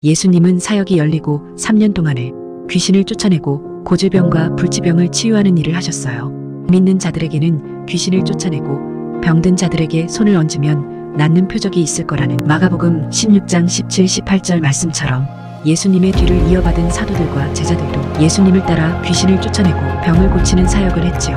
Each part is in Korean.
예수님은 사역이 열리고 3년 동안에 귀신을 쫓아내고 고질병과 불치병을 치유하는 일을 하셨어요. 믿는 자들에게는 귀신을 쫓아내고 병든 자들에게 손을 얹으면 낫는 표적이 있을 거라는 마가복음 16장 17, 18절 말씀처럼 예수님의 뒤를 이어받은 사도들과 제자들도 예수님을 따라 귀신을 쫓아내고 병을 고치는 사역을 했지요.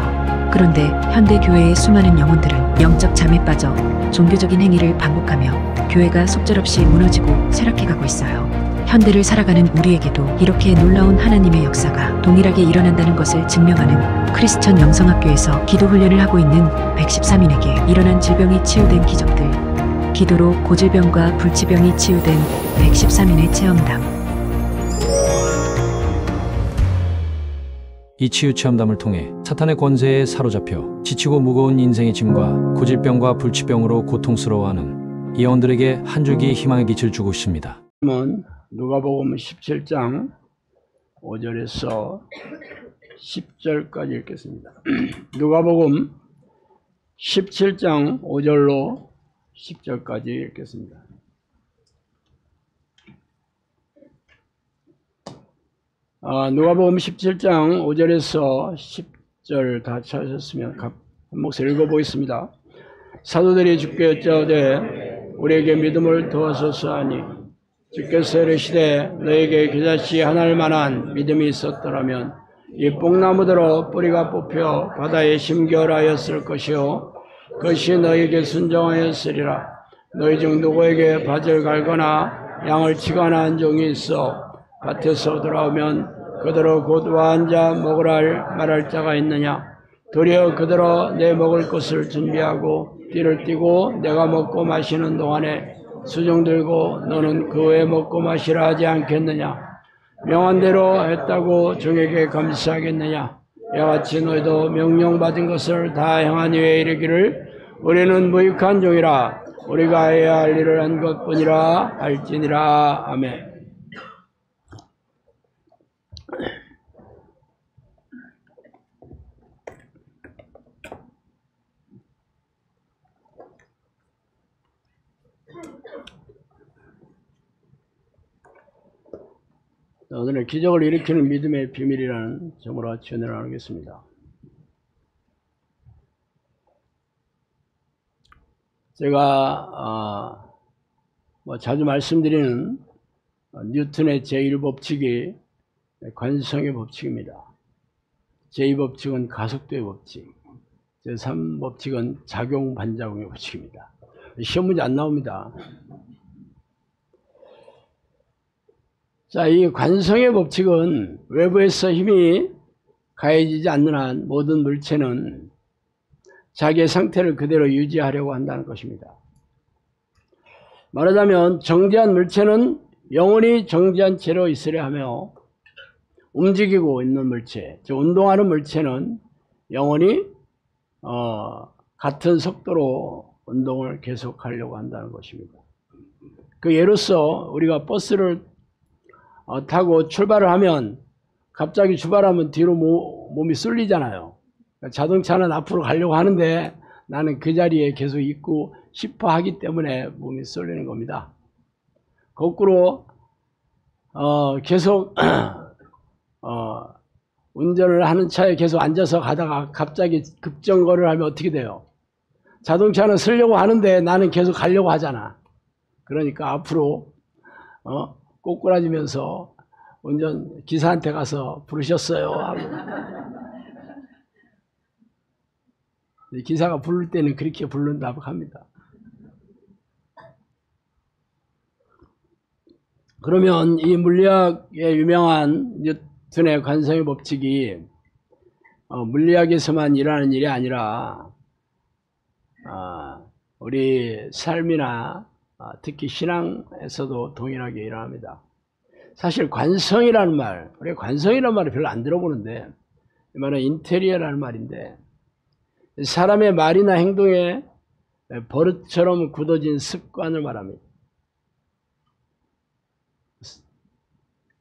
그런데 현대 교회의 수많은 영혼들은 영적 잠에 빠져 종교적인 행위를 반복하며 교회가 속절없이 무너지고 쇠락해가고 있어요. 현대를 살아가는 우리에게도 이렇게 놀라운 하나님의 역사가 동일하게 일어난다는 것을 증명하는 크리스천 영성학교에서 기도 훈련을 하고 있는 113인에게 일어난 질병이 치유된 기적들, 기도로 고질병과 불치병이 치유된 113인의 체험담. 이 치유 체험담을 통해 사탄의 권세에 사로잡혀 지치고 무거운 인생의 짐과 고질병과 불치병으로 고통스러워하는 이 영혼들에게 한 줄기 희망의 빛을 주고 있습니다. 누가복음 17장 5절에서 10절까지 읽겠습니다. 누가복음 17장 5절로 10절까지 읽겠습니다. 누가복음 17장 5절에서 10절 다 찾으셨으면 한 목소리 읽어보겠습니다. 사도들이 주께 여짜오되 우리에게 믿음을 도와소서 하니 주께서 이르시되 너에게 겨자씨 하나일 만한 믿음이 있었더라면 이 뽕나무대로 뿌리가 뽑혀 바다에 심겨라였을 것이요 그것이 너에게 순종하였으리라. 너희 중 누구에게 밭을 갈거나 양을 치거나 한 종이 있어 밭에서 돌아오면 그대로 곧 와 앉아 먹으라 말할 자가 있느냐. 도리어 그대로 내 먹을 것을 준비하고 띠를 띠고 내가 먹고 마시는 동안에 수종 들고 너는 그 외에 먹고 마시라 하지 않겠느냐. 명한 대로 했다고 종에게 감사하겠느냐. 이와 같이 너희도 명령받은 것을 다 행한 후에 이르기를 우리는 무익한 종이라 우리가 해야 할 일을 한 것뿐이라 할지니라. 아멘. 오늘은 기적을 일으키는 믿음의 비밀이라는 점으로 진행을 하겠습니다. 제가 자주 말씀드리는 뉴턴의 제1법칙이 관성의 법칙입니다. 제2법칙은 가속도의 법칙, 제3법칙은 작용 반작용의 법칙입니다. 시험 문제 안 나옵니다. 자, 이 관성의 법칙은 외부에서 힘이 가해지지 않는 한 모든 물체는 자기의 상태를 그대로 유지하려고 한다는 것입니다. 말하자면 정지한 물체는 영원히 정지한 채로 있으려 하며 움직이고 있는 물체, 즉 운동하는 물체는 영원히 같은 속도로 운동을 계속하려고 한다는 것입니다. 그 예로서 우리가 버스를 타고 출발을 하면 갑자기 출발하면 뒤로 몸이 쏠리잖아요. 자동차는 앞으로 가려고 하는데 나는 그 자리에 계속 있고 싶어 하기 때문에 몸이 쏠리는 겁니다. 거꾸로 계속 운전을 하는 차에 계속 앉아서 가다가 갑자기 급정거를 하면 어떻게 돼요? 자동차는 쓰려고 하는데 나는 계속 가려고 하잖아. 그러니까 앞으로 꼬꾸라지면서 운전 기사한테 가서 부르셨어요 하고 기사가 부를 때는 그렇게 부른다고 합니다. 그러면 이 물리학의 유명한 뉴턴의 관성의 법칙이 물리학에서만 일어나는 일이 아니라 우리 삶이나 특히 신앙에서도 동일하게 일어납니다. 사실 관성이라는 말, 우리가 관성이라는 말을 별로 안 들어보는데 이 말은 인테리어라는 말인데 사람의 말이나 행동에 버릇처럼 굳어진 습관을 말합니다.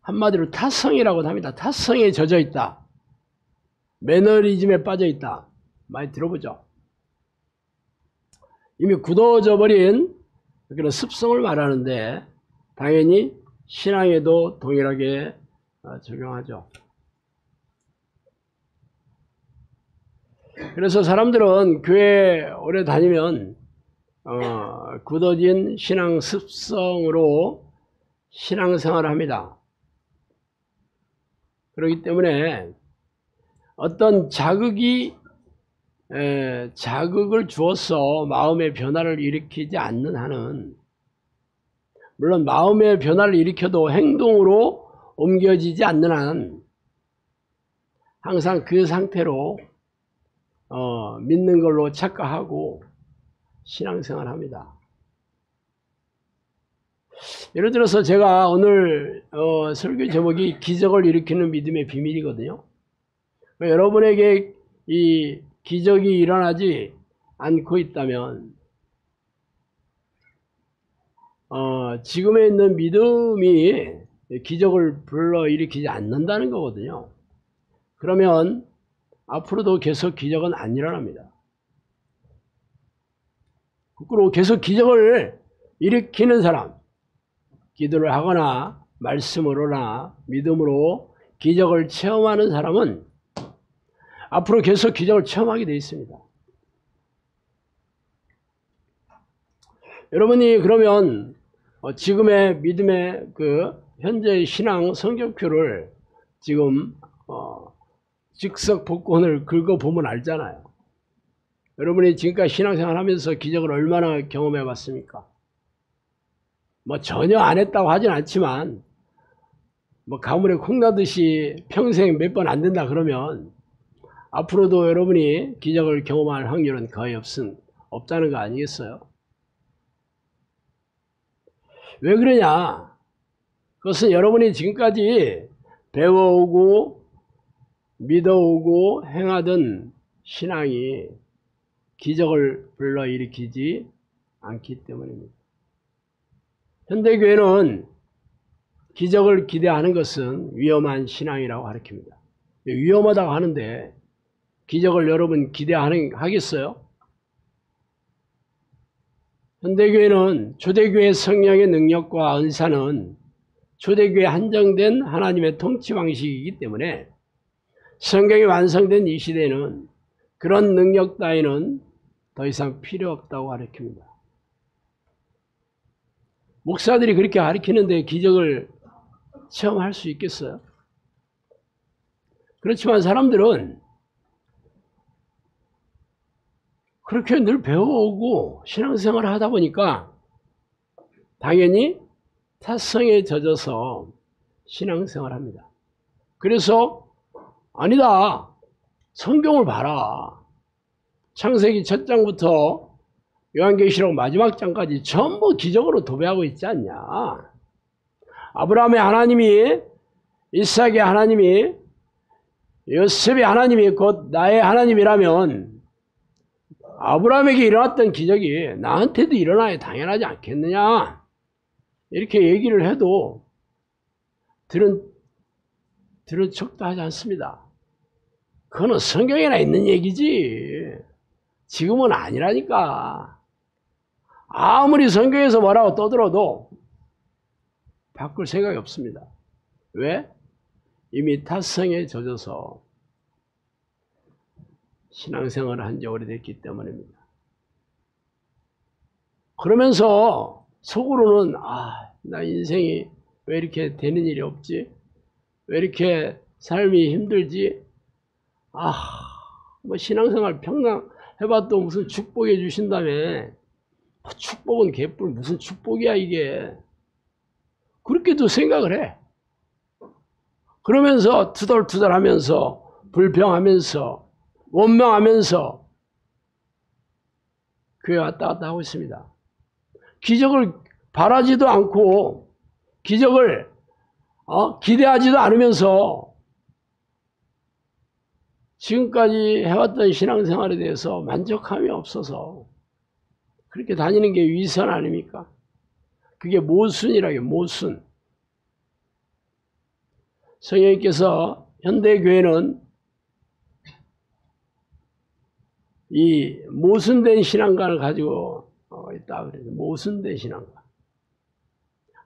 한마디로 타성이라고 합니다. 타성에 젖어 있다. 매너리즘에 빠져 있다. 많이 들어보죠. 이미 굳어져 버린 그런 습성을 말하는데 당연히 신앙에도 동일하게 적용하죠. 그래서 사람들은 교회 오래 다니면 굳어진 신앙 습성으로 신앙생활을 합니다. 그렇기 때문에 어떤 자극을 주어서 마음의 변화를 일으키지 않는 한은, 물론 마음의 변화를 일으켜도 행동으로 옮겨지지 않는 한 항상 그 상태로 믿는 걸로 착각하고 신앙생활을 합니다. 예를 들어서 제가 오늘 설교 제목이 기적을 일으키는 믿음의 비밀이거든요. 여러분에게 이 기적이 일어나지 않고 있다면 지금에 있는 믿음이 기적을 불러일으키지 않는다는 거거든요. 그러면 앞으로도 계속 기적은 안 일어납니다. 거꾸로 계속 기적을 일으키는 사람, 기도를 하거나 말씀으로나 믿음으로 기적을 체험하는 사람은 앞으로 계속 기적을 체험하게 되어 있습니다. 여러분이 그러면 지금의 믿음의 그 현재의 신앙 성적표를 지금 즉석 복권을 긁어보면 알잖아요. 여러분이 지금까지 신앙생활 하면서 기적을 얼마나 경험해 봤습니까? 뭐 전혀 안 했다고 하진 않지만 뭐 가물에 콩나듯이 평생 몇 번 안 된다 그러면 앞으로도 여러분이 기적을 경험할 확률은 거의 없다는 거 아니겠어요? 왜 그러냐? 그것은 여러분이 지금까지 배워오고 믿어오고 행하던 신앙이 기적을 불러일으키지 않기 때문입니다. 현대교회는 기적을 기대하는 것은 위험한 신앙이라고 가르칩니다. 위험하다고 하는데 기적을 여러분 기대하겠어요? 현대교회는 초대교회 성령의 능력과 은사는 초대교회에 한정된 하나님의 통치 방식이기 때문에 성경이 완성된 이 시대에는 그런 능력 따위는 더 이상 필요 없다고 가르칩니다. 목사들이 그렇게 가르치는데 기적을 체험할 수 있겠어요? 그렇지만 사람들은 그렇게 늘 배워오고 신앙생활을 하다 보니까 당연히 탓성에 젖어서 신앙생활을 합니다. 그래서 아니다. 성경을 봐라. 창세기 첫 장부터 요한계시록 마지막 장까지 전부 기적으로 도배하고 있지 않냐. 아브라함의 하나님이, 이삭의 하나님이, 요셉의 하나님이 곧 나의 하나님이라면 아브라함에게 일어났던 기적이 나한테도 일어나야 당연하지 않겠느냐. 이렇게 얘기를 해도 들은 척도 하지 않습니다. 그거는 성경에나 있는 얘기지 지금은 아니라니까. 아무리 성경에서 뭐라고 떠들어도 바꿀 생각이 없습니다. 왜? 이미 탓성에 젖어서 신앙생활을 한 지 오래됐기 때문입니다. 그러면서 속으로는 나 인생이 왜 이렇게 되는 일이 없지? 왜 이렇게 삶이 힘들지? 뭐 신앙생활 평생 해봐도 무슨 축복해 주신다며. 축복은 개뿔 무슨 축복이야 이게. 그렇게도 생각을 해. 그러면서 투덜투덜하면서 불평하면서 원망하면서 교회 왔다 갔다 하고 있습니다. 기적을 바라지도 않고 기적을 기대하지도 않으면서 지금까지 해왔던 신앙생활에 대해서 만족함이 없어서 그렇게 다니는 게 위선 아닙니까? 그게 모순이라요, 모순. 성령님께서 현대교회는 이 모순된 신앙관을 가지고 있다 그래요. 모순된 신앙관.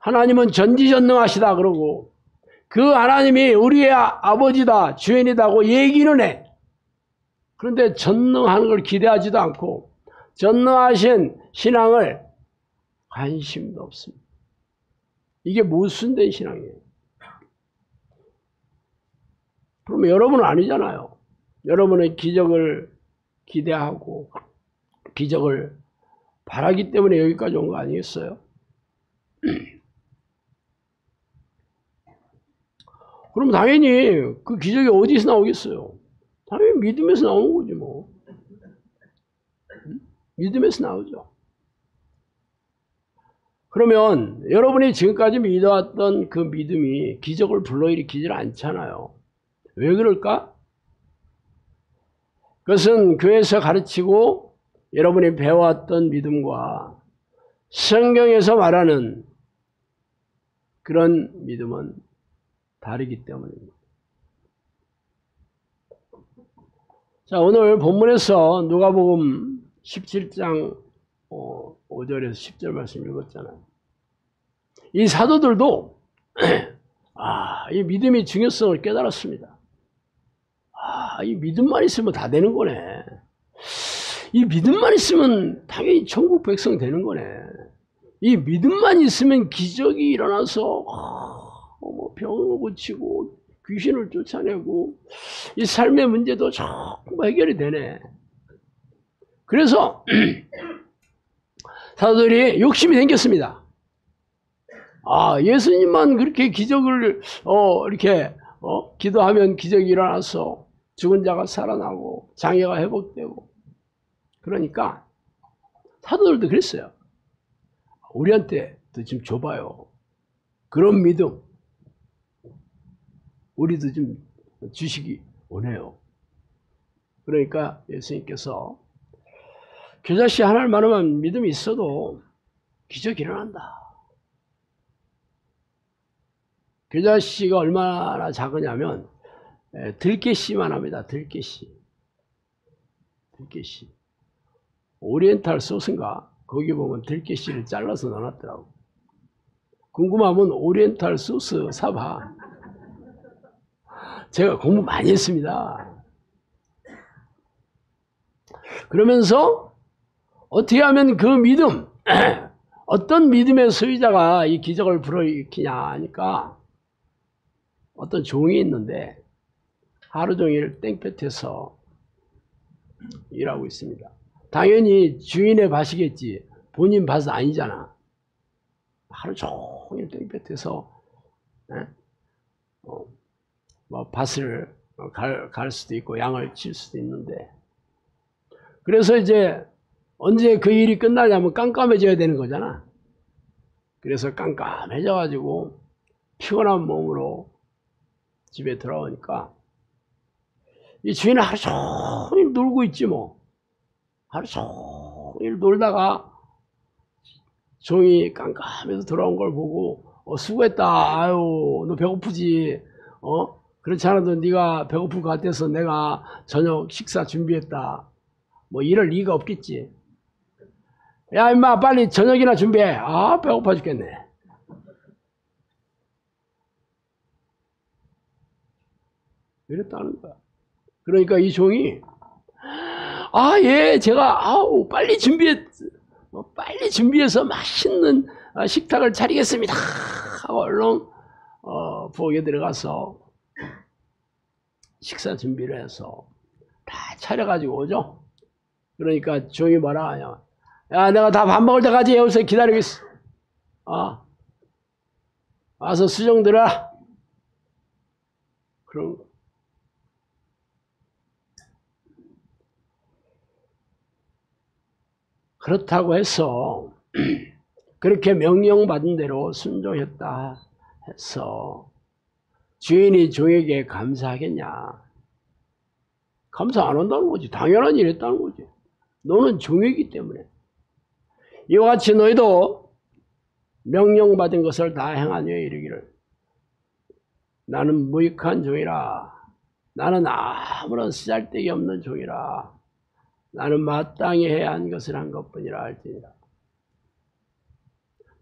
하나님은 전지전능하시다 그러고 그 하나님이 우리의 아버지다 주인이다고 얘기는 해. 그런데 전능하는 걸 기대하지도 않고 전능하신 신앙을 관심도 없습니다. 이게 무슨 된 신앙이에요? 그러면 여러분은 아니잖아요. 여러분은 기적을 기대하고 기적을 바라기 때문에 여기까지 온 거 아니겠어요? 그럼 당연히 그 기적이 어디서 나오겠어요? 당연히 믿음에서 나오는 거지 뭐. 믿음에서 나오죠. 그러면 여러분이 지금까지 믿어왔던 그 믿음이 기적을 불러일으키질 않잖아요. 왜 그럴까? 그것은 교회에서 가르치고 여러분이 배워왔던 믿음과 성경에서 말하는 그런 믿음은 다르기 때문입니다. 자, 오늘 본문에서 누가복음 17장 5절에서 10절 말씀 읽었잖아요. 이 사도들도 이 믿음의 중요성을 깨달았습니다. 이 믿음만 있으면 다 되는 거네. 이 믿음만 있으면 당연히 천국 백성 되는 거네. 이 믿음만 있으면 기적이 일어나서 병을 고치고 귀신을 쫓아내고 이 삶의 문제도 전부 해결이 되네. 그래서 사도들이 욕심이 생겼습니다. 예수님만 그렇게 기적을 이렇게 기도하면 기적이 일어나서 죽은 자가 살아나고 장애가 회복되고 그러니까 사도들도 그랬어요. 우리한테도 좀 줘봐요. 그런 믿음 우리도 좀 주시기 원해요. 그러니까 예수님께서 겨자씨 하나만으로만 믿음이 있어도 기적이 일어난다. 겨자씨가 얼마나 작으냐면 들깨씨만 합니다. 들깨씨. 오리엔탈 소스인가? 거기 보면 들깨씨를 잘라서 넣어놨더라고. 궁금하면 오리엔탈 소스 사봐. 제가 공부 많이 했습니다. 그러면서 어떻게 하면 그 믿음, 어떤 믿음의 소유자가 이 기적을 불어일으키냐 하니까 어떤 종이 있는데 하루 종일 땡볕에서 일하고 있습니다. 당연히 주인의 밭이겠지. 본인 밭은 아니잖아. 하루 종일 땡볕에서 밭을 갈 수도 있고 양을 칠 수도 있는데 그래서 이제 언제 그 일이 끝나냐면 깜깜해져야 되는 거잖아. 그래서 깜깜해져 가지고 피곤한 몸으로 집에 들어오니까 이 주인은 하루 종일 놀고 있지 뭐. 하루 종일 놀다가 종이 깜깜해서 돌아온 걸 보고 수고했다. 아유 너 배고프지. 그렇지 않아도 네가 배고플 것 같아서 내가 저녁 식사 준비했다. 뭐 이럴 리가 없겠지. 야 임마 빨리 저녁이나 준비해. 배고파 죽겠네. 이랬다는 거야. 그러니까 이 종이 예 제가 빨리 준비해서 맛있는 식탁을 차리겠습니다 하고 얼른 부엌에 들어가서 식사 준비를 해서 다 차려가지고 오죠. 그러니까 종이 뭐라 하냐. 야 내가 다 밥 먹을 때까지 여기서 기다리고 있어. 와서 수정 들어라. 그런 거. 그렇다고 해서 그렇게 명령받은 대로 순종했다 해서 주인이 종에게 감사하겠냐? 감사 안 한다는 거지. 당연한 일 했다는 거지. 너는 종이기 때문에. 이와 같이 너희도 명령받은 것을 다 행한 후에 이르기를 나는 무익한 종이라. 나는 아무런 쓰잘데기 없는 종이라. 나는 마땅히 해야 한 것을 한 것뿐이라 할지니라.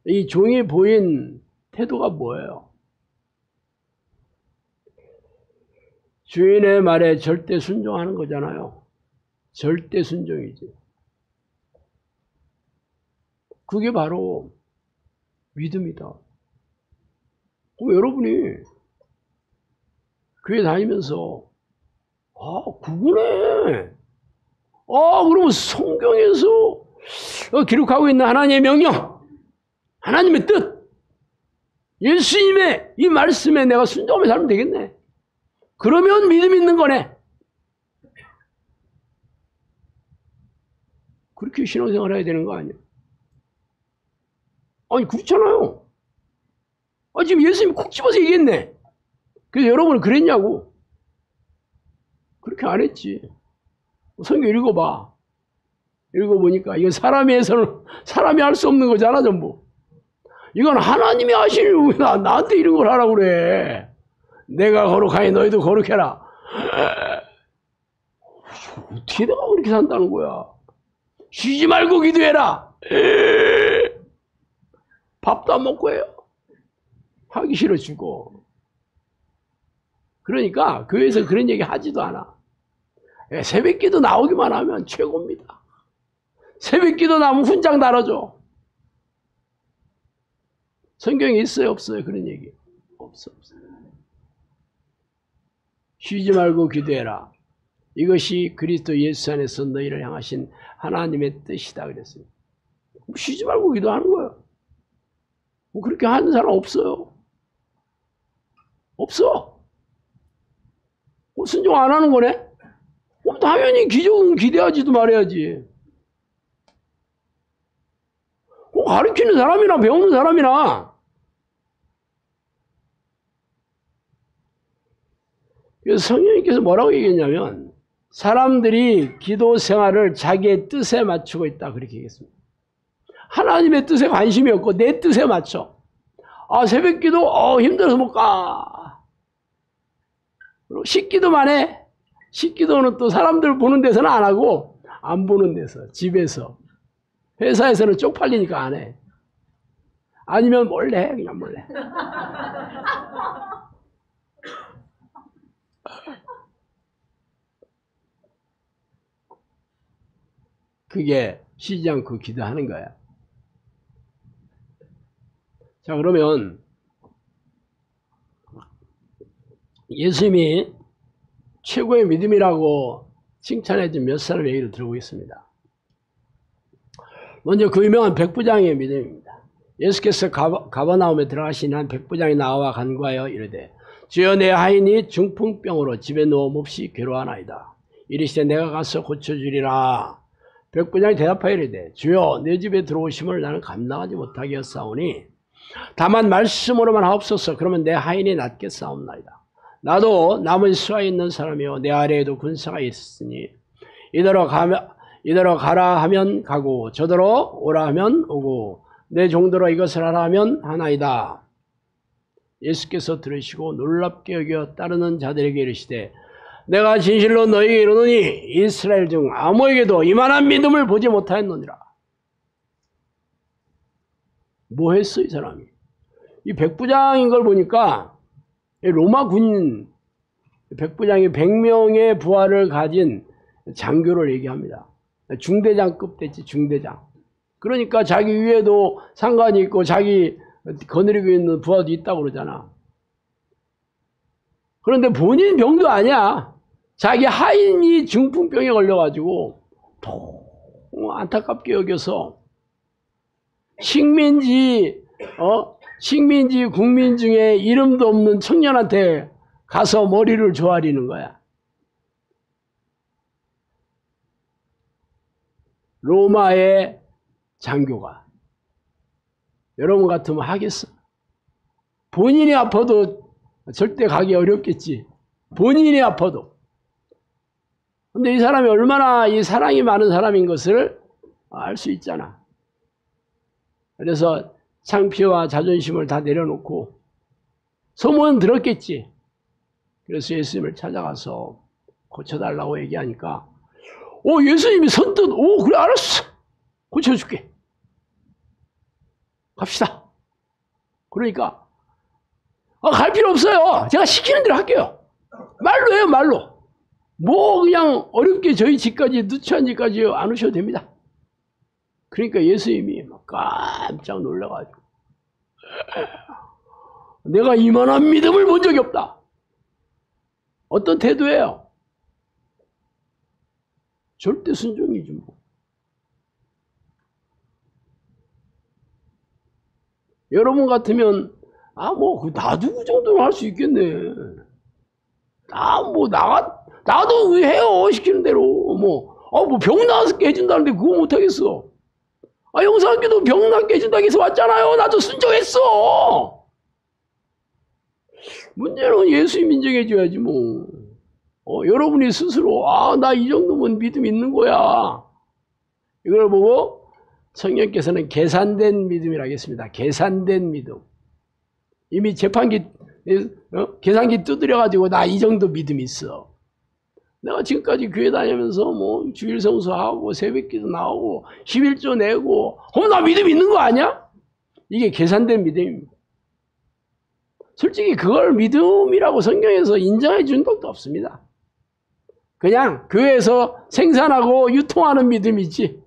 이 종이 보인 태도가 뭐예요? 주인의 말에 절대 순종하는 거잖아요. 절대 순종이지. 그게 바로 믿음이다. 그럼 여러분이 교회 다니면서 그거네. 그러면 성경에서 기록하고 있는 하나님의 명령, 하나님의 뜻, 예수님의 이 말씀에 내가 순종하며 살면 되겠네. 그러면 믿음 있는 거네. 그렇게 신앙생활 해야 되는 거 아니에요? 아니 그렇잖아요. 지금 예수님이 콕 집어서 얘기했네. 그래서 여러분은 그랬냐고. 그렇게 안 했지. 성경 읽어봐. 읽어보니까 이건 사람이 해서는 사람이 할 수 없는 거잖아 전부. 이건 하나님이 하시는 왜 나한테 이런 걸 하라고 그래. 내가 거룩하니 너희도 거룩해라. 어떻게 내가 그렇게 산다는 거야. 쉬지 말고 기도해라. 밥도 안 먹고 해요. 하기 싫어 죽어. 그러니까 교회에서 그런 얘기 하지도 않아. 새벽기도 나오기만 하면 최고입니다. 새벽기도 나오면 훈장 달아줘. 성경에 있어요 없어요 그런 얘기? 없어요. 쉬지 말고 기도해라. 이것이 그리스도 예수 안에서 너희를 향하신 하나님의 뜻이다 그랬어요. 쉬지 말고 기도하는 거예요. 그렇게 하는 사람 없어요. 없어. 순종 안 하는 거네? 당연히 기적은 기대하지도 말해야지. 가르치는 사람이나 배우는 사람이나. 그래서 성령님께서 뭐라고 얘기했냐면 사람들이 기도 생활을 자기의 뜻에 맞추고 있다 그렇게 얘기했습니다. 하나님의 뜻에 관심이 없고 내 뜻에 맞춰. 새벽기도 힘들어서 못 가. 그리고 식기도만 해. 식기도는 또 사람들 보는 데서는 안 하고 안 보는 데서 집에서. 회사에서는 쪽팔리니까 안 해. 아니면 몰래 해. 그냥 몰래. 그게 쉬지 않고 기도하는 거야. 자, 그러면 예수님이 최고의 믿음이라고 칭찬해준 몇 사람의 얘기를 들어보겠습니다. 먼저 그 유명한 백부장의 믿음입니다. 예수께서 가버나움에 들어가신 한 백부장이 나와 간구하여 이르되 주여 내 하인이 중풍병으로 집에 누워 몹시 괴로워하나이다. 이르시되 내가 가서 고쳐주리라. 백부장이 대답하여 이르되 주여 내 집에 들어오심을 나는 감당하지 못하게 하사오니 다만 말씀으로만 하옵소서. 그러면 내 하인이 낫겠사옵나이다. 나도 남은 수하에 있는 사람이요 내 아래에도 군사가 있으니 이대로 가라 하면 가고 저대로 오라 하면 오고 내 종대로 이것을 하라 하면 하나이다. 예수께서 들으시고 놀랍게 여겨 따르는 자들에게 이르시되 내가 진실로 너희에게 이르노니 이스라엘 중 아무에게도 이만한 믿음을 보지 못하였느니라. 뭐 했어 이 사람이? 이 백부장인 걸 보니까 로마 군 백부장이 100명의 부하를 가진 장교를 얘기합니다. 중대장급 됐지 중대장. 그러니까 자기 위에도 상관이 있고 자기 거느리고 있는 부하도 있다고 그러잖아. 그런데 본인 병도 아니야. 자기 하인이 중풍병에 걸려가지고 너무 안타깝게 여겨서 식민지 국민 중에 이름도 없는 청년한테 가서 머리를 조아리는 거야. 로마의 장교가. 여러분 같으면 하겠어? 본인이 아파도 절대 가기 어렵겠지. 본인이 아파도. 근데 이 사람이 얼마나 이 사랑이 많은 사람인 것을 알 수 있잖아. 그래서 창피와 자존심을 다 내려놓고 소문은 들었겠지. 그래서 예수님을 찾아가서 고쳐달라고 얘기하니까 예수님이 선뜻 그래 알았어. 고쳐줄게. 갑시다. 그러니까 갈 필요 없어요. 제가 시키는 대로 할게요. 말로 해요, 말로. 뭐 그냥 어렵게 저희 집까지, 누추한 집까지 안 오셔도 됩니다. 그러니까 예수님이 막 깜짝 놀라가지고 내가 이만한 믿음을 본 적이 없다. 어떤 태도예요? 절대 순종이지 뭐. 여러분 같으면 뭐 나도 그 정도는 할 수 있겠네. 나도 해요. 시키는 대로. 뭐 병 나아서 깨진다는데 그거 못하겠어. 영상학교도 병 나아 깨진다고 해서 왔잖아요. 나도 순종했어. 문제는 예수님 인정해줘야지 뭐. 여러분이 스스로 나 이 정도면 믿음 있는 거야. 이걸 보고 성령께서는 계산된 믿음이라고 했습니다. 계산된 믿음. 이미 재판기 계산기 두드려가지고 나 이 정도 믿음 있어. 내가 지금까지 교회 다니면서 뭐 주일 성수하고 새벽기도 나오고 11조 내고 나 믿음 있는 거 아니야? 이게 계산된 믿음입니다. 솔직히 그걸 믿음이라고 성경에서 인정해 준 것도 없습니다. 그냥 교회에서 생산하고 유통하는 믿음이지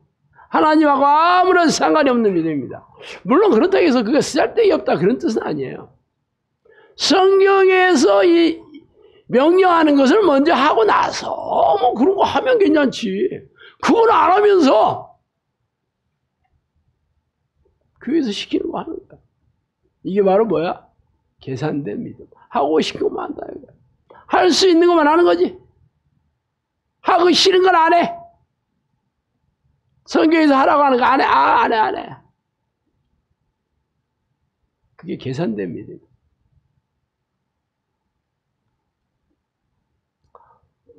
하나님하고 아무런 상관이 없는 믿음입니다. 물론 그렇다고 해서 그게 쓸데기 없다 그런 뜻은 아니에요. 성경에서 이 명령하는 것을 먼저 하고 나서 뭐 그런 거 하면 괜찮지. 그걸 안 하면서 교회에서 시키는 거 하는 거야. 이게 바로 뭐야? 계산된 믿음. 하고 싶은 것만 한다. 할 수 있는 것만 하는 거지. 하고 싫은 건 안 해. 성경에서 하라고 하는 거 안 해. 안 해. 그게 계산된 믿음.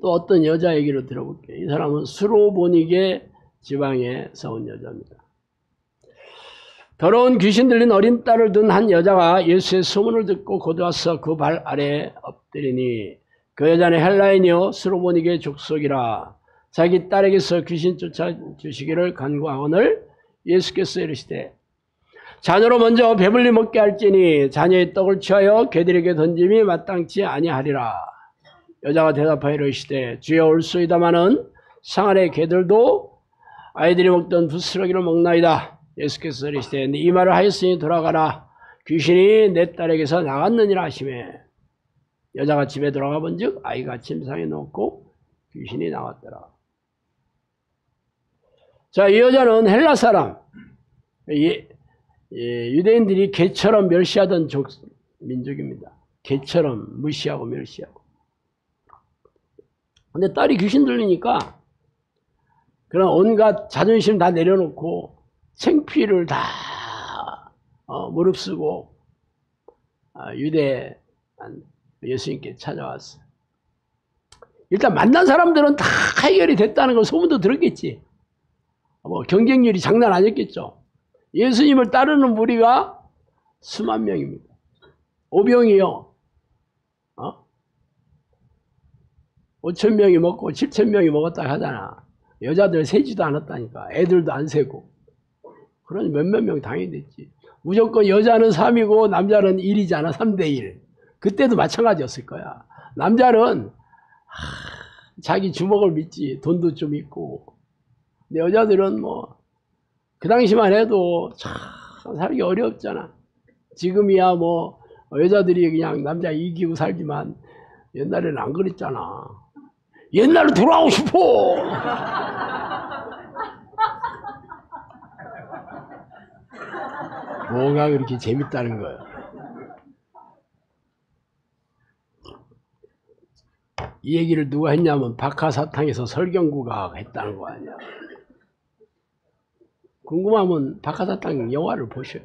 또 어떤 여자 얘기를 들어볼게요. 이 사람은 수로보니게 지방에서 온 여자입니다. 더러운 귀신 들린 어린 딸을 둔 한 여자가 예수의 소문을 듣고 곧와서 그 발 아래에 엎드리니 그 여자는 헬라인이요 수로보니게 족속이라. 자기 딸에게서 귀신 쫓아주시기를 간구하거늘 예수께서 이르시되 자녀로 먼저 배불리 먹게 할지니 자녀의 떡을 취하여 개들에게 던짐이 마땅치 아니하리라. 여자가 대답하여 이르시되 주여 올소이다마는 상 안의 개들도 아이들이 먹던 부스러기를 먹나이다. 예수께서 이르시되 이 말을 하였으니 돌아가라. 귀신이 내 딸에게서 나갔느니라 하시매 여자가 집에 들어가 본즉 아이가 침상에 누웠고 귀신이 나왔더라. 자, 이 여자는 헬라 사람, 유대인들이 개처럼 멸시하던 민족입니다. 개처럼 무시하고 멸시하고. 근데 딸이 귀신 들리니까 그런 온갖 자존심 다 내려놓고 창피를 다 무릅쓰고 유대 예수님께 찾아왔어요. 일단 만난 사람들은 다 해결이 됐다는 걸 소문도 들었겠지. 뭐 경쟁률이 장난 아니었겠죠. 예수님을 따르는 무리가 수만 명입니다. 오병이요. 5,000명이 먹고 7,000명이 먹었다 하잖아. 여자들 세지도 않았다니까. 애들도 안 세고. 그러니 몇몇 명 당연히 됐지. 무조건 여자는 3이고 남자는 1이잖아. 3대1. 그때도 마찬가지였을 거야. 남자는 자기 주먹을 믿지. 돈도 좀 있고. 근데 여자들은 뭐 그 당시만 해도 참 살기 어렵잖아. 지금이야 뭐 여자들이 그냥 남자 이기고 살지만 옛날에는 안 그랬잖아. 옛날로 돌아가고 싶어. 뭐가 그렇게 재밌다는 거야. 이 얘기를 누가 했냐면 박하사탕에서 설경구가 했다는 거 아니야. 궁금하면 박하사탕 영화를 보셔요.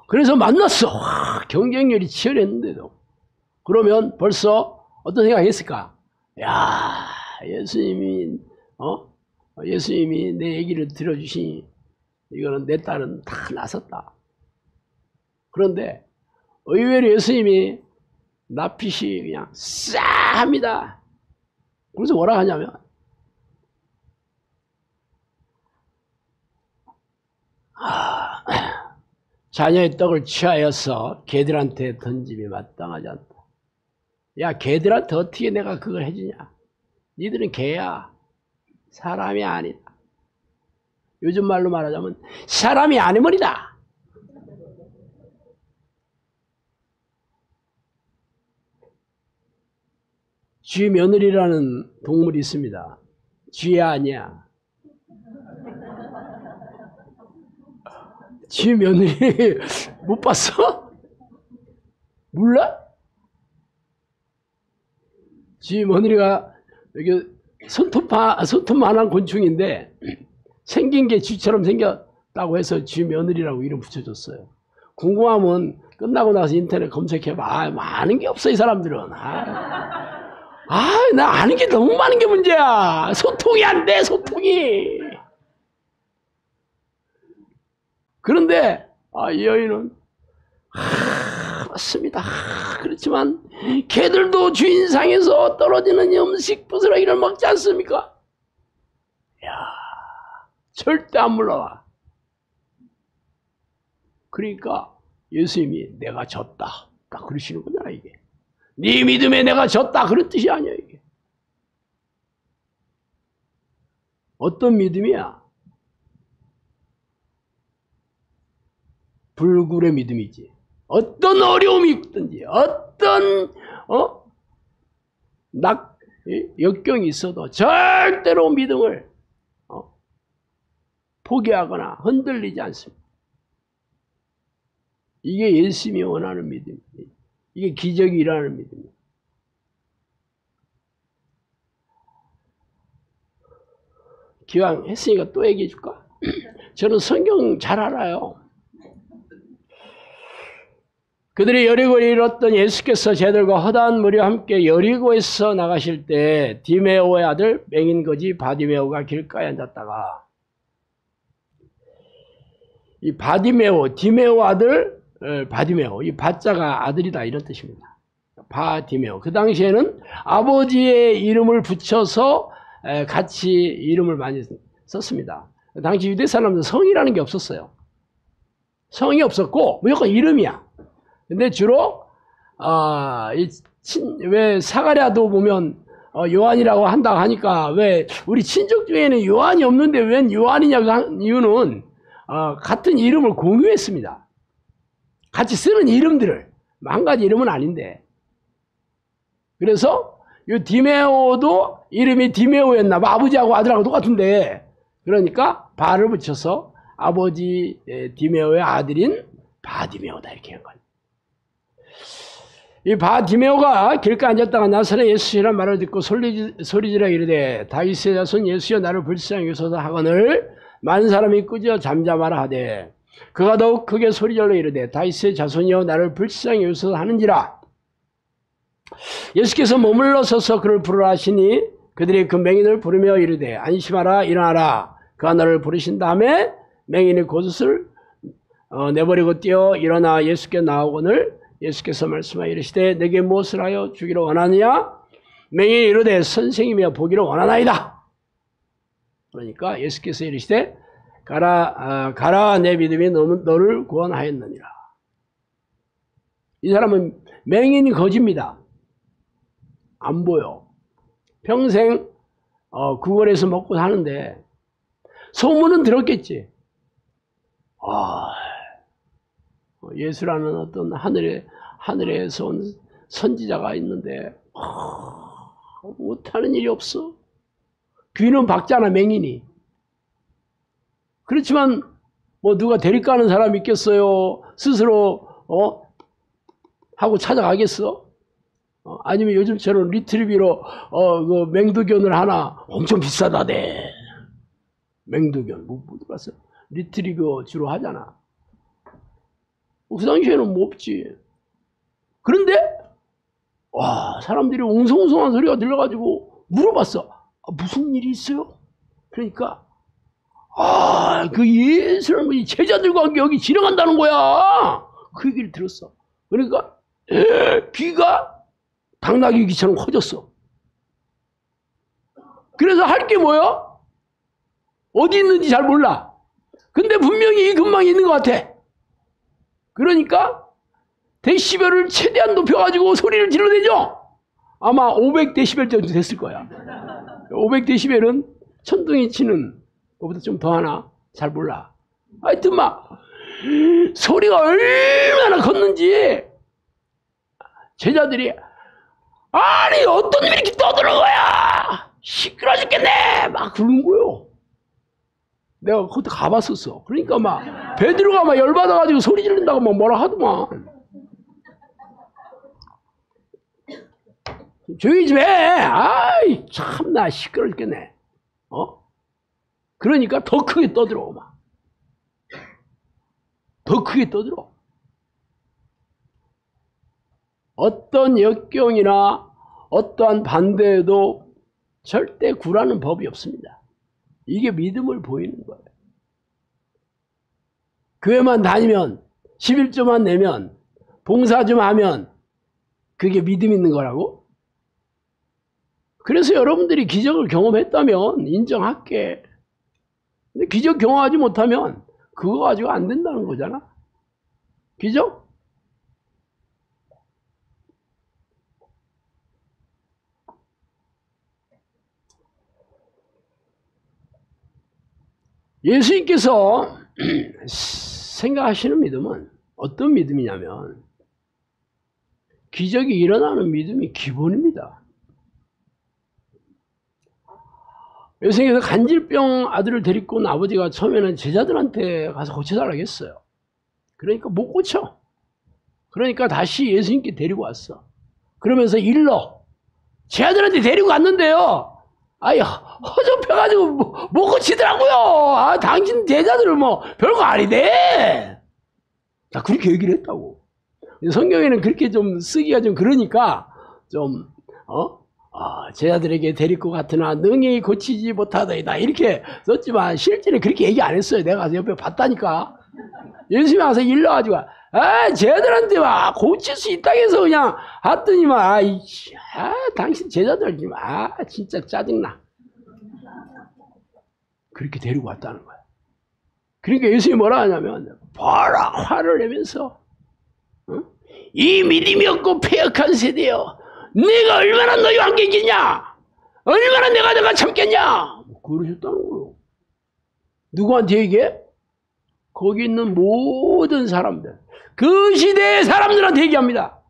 그래서 만났어. 경쟁률이 치열했는데도. 그러면 벌써 어떤 생각했을까? 야, 예수님이 내 얘기를 들어주시니 이거는 내 딸은 다 나섰다. 그런데 의외로 예수님이 낯빛이 그냥 싸합니다. 그래서 뭐라 하냐면 자녀의 떡을 취하여서 개들한테 던짐이 마땅하지 않다. 야, 개들한테 어떻게 내가 그걸 해주냐? 니들은 개야. 사람이 아니다. 요즘 말로 말하자면 사람이 아니머리다. 쥐 며느리라는 동물이 있습니다. 쥐야 아니야. 쥐 며느리 못 봤어? 몰라? 쥐 며느리가 여기 손톱만한 곤충인데 생긴 게 쥐처럼 생겼다고 해서 쥐 며느리라고 이름 붙여줬어요. 궁금하면 끝나고 나서 인터넷 검색해봐. 많은 게 없어 이 사람들은. 나 아는 게 너무 많은 게 문제야. 소통이 안 돼, 소통이. 그런데 이 여인은 맞습니다. 그렇지만 개들도 주인상에서 떨어지는 음식 부스러기를 먹지 않습니까? 야, 절대 안 물러와. 그러니까 예수님이 내가 졌다. 딱 그러시는 거잖아 이게. 네 믿음에 내가 졌다 그런 뜻이 아니야 이게. 어떤 믿음이야? 불굴의 믿음이지. 어떤 어려움이 있든지 어떤 역경이 있어도 절대로 믿음을 포기하거나 흔들리지 않습니다. 이게 예수님이 원하는 믿음이에요. 이게 기적이 일어나는 믿음이에요. 기왕 했으니까 또 얘기해 줄까? 저는 성경 잘 알아요. 그들이 여리고에 이르렀던 예수께서 제들과 허다한 무리와 함께 여리고에서 나가실 때 디메오의 아들 맹인 거지 바디메오가 길가에 앉았다가, 이 바디메오, 디메오 아들 바디메오, 이 바자가 아들이다 이런 뜻입니다. 바디메오. 그 당시에는 아버지의 이름을 붙여서 같이 이름을 많이 썼습니다. 당시 유대 사람들은 성이라는 게 없었어요. 성이 없었고 무조건 이름이야. 근데 주로 왜 사가랴도 보면 요한이라고 한다고 하니까, 왜 우리 친족 중에는 요한이 없는데 웬 요한이냐고 한 이유는 같은 이름을 공유했습니다. 같이 쓰는 이름들을, 한 가지 이름은 아닌데. 그래서 이 디메오도 이름이 디메오였나 봐. 아버지하고 아들하고 똑같은데, 그러니까 바를 붙여서 아버지 디메오의 아들인 바디메오다 이렇게 한 거예요. 이 바디메오가 길가에 앉았다가 나사렛 예수시라는 말을 듣고 소리지르어 이르되 다윗의 자손 예수여 나를 불쌍히 여기소서 하거늘 많은 사람이 꾸짖어 잠잠하라 하되 그가 더욱 크게 소리질러 이르되 다윗의 자손이여 나를 불쌍히 여기소서 하는지라. 예수께서 머물러 서서 그를 부르라 하시니 그들이 그 맹인을 부르며 이르되 안심하라 일어나라. 그가 너를 부르신 다음에 맹인이 곧을 내버리고 뛰어 일어나 예수께 나오거늘 예수께서 말씀하여 이르시되 내게 무엇을 하여 주기를 원하느냐? 맹인이 이르되 선생님이여 보기를 원하나이다. 그러니까 예수께서 이르시되 가라 내 믿음이 너를 구원하였느니라. 이 사람은 맹인이 거지입니다. 안 보여. 평생 구걸에서 먹고 사는데 소문은 들었겠지. 예수라는 어떤 하늘에서 온 선지자가 있는데 못하는 일이 없어. 귀는 박잖아 맹인이. 그렇지만 뭐 누가 데리고 가는 사람이 있겠어요? 스스로 하고 찾아가겠어? 아니면 요즘처럼 리트리비로 그 맹두견을 하나 엄청 비싸다대. 맹두견 못 들어봤어? 리트리비 주로 하잖아. 그 당시에는 뭐 없지. 그런데 사람들이 웅성웅성한 소리가 들려가지고 물어봤어. 무슨 일이 있어요? 그러니까 그 예수님이 제자들과 함께 여기 지나간다는 거야. 그 얘기를 들었어. 그러니까 귀가 당나귀 귀처럼 커졌어. 그래서 할 게 뭐야? 어디 있는지 잘 몰라. 근데 분명히 이 근방에 있는 것 같아. 그러니까 데시벨을 최대한 높여가지고 소리를 질러대죠. 아마 500데시벨 정도 됐을 거야. 500데시벨은 천둥이 치는 것보다 좀 더 하나? 잘 몰라. 하여튼 막 소리가 얼마나 컸는지 제자들이 아니 어떤 놈이 이렇게 떠드는 거야, 시끄러 죽겠네 막 그러는 거요. 내가 그것도 가봤었어. 그러니까 막 베드로가 막 열받아가지고 소리 지른다고 막 뭐라 하더만. 조용히 좀 해. 아이 참나 시끄러 죽겠네. 그러니까 더 크게 떠들어 막. 더 크게 떠들어. 어떤 역경이나 어떠한 반대에도 절대 굴하는 법이 없습니다. 이게 믿음을 보이는 거예요. 교회만 다니면 11조만 내면 봉사 좀 하면 그게 믿음 있는 거라고? 그래서 여러분들이 기적을 경험했다면 인정할게. 근데 기적 경험하지 못하면 그거 가지고 안 된다는 거잖아. 기적? 예수님께서 생각하시는 믿음은 어떤 믿음이냐면 기적이 일어나는 믿음이 기본입니다. 예수님께서 간질병 아들을 데리고 온 아버지가 처음에는 제자들한테 가서 고쳐달라고 했어요. 그러니까 못 고쳐. 그러니까 다시 예수님께 데리고 왔어. 그러면서 일러 제자들한테 데리고 갔는데요. 아이 허접해가지고 못 고치더라고요. 아 당신 제자들은 뭐 별거 아니네. 나 그렇게 얘기를 했다고. 성경에는 그렇게 좀 쓰기가 좀 그러니까 좀 제자들에게 데리고 갔으나 능히 고치지 못하더이다 이렇게 썼지만 실제로 그렇게 얘기 안 했어요. 내가 가서 옆에 봤다니까. 예수님이 와서 일러가지고 제자들한테 막 고칠 수 있다고 해서 그냥 하더니만 당신 제자들 지금 진짜 짜증나. 그렇게 데리고 왔다는 거야. 그러니까 예수님이 뭐라 하냐면 봐라 화를 내면서 이 믿음이 없고 패역한 세대여 내가 얼마나 너희와 함께 있겠냐, 얼마나 내가 참겠냐 그러셨다는 거예요. 누구한테 얘기해? 거기 있는 모든 사람들, 그 시대의 사람들한테 얘기합니다.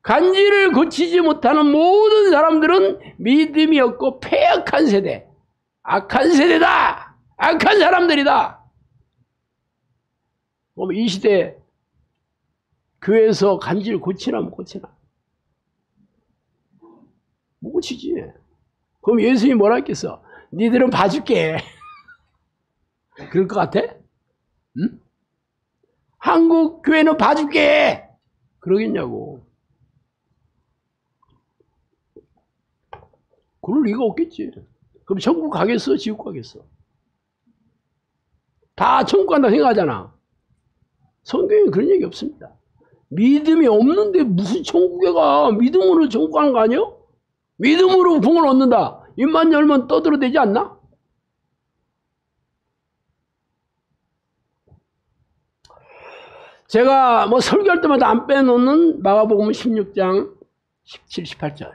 간질을 고치지 못하는 모든 사람들은 믿음이 없고 패역한 세대, 악한 세대다, 악한 사람들이다. 그럼 이 시대 교회에서 간질 고치나 못 고치나? 못 고치지. 그럼 예수님이 뭐라 했겠어? 니들은 봐줄게. 그럴 것 같아? 응? 한국 교회는 봐줄게. 그러겠냐고. 그럴 리가 없겠지. 그럼 천국 가겠어? 지옥 가겠어? 다 천국 간다 생각하잖아. 성경에 그런 얘기 없습니다. 믿음이 없는데 무슨 천국에 가? 믿음으로 천국 가는 거 아니야? 믿음으로 구원을 얻는다. 입만 열면 떠들어대지 않나? 제가 뭐 설교할 때마다 안 빼놓는 마가복음 16장 17, 18절.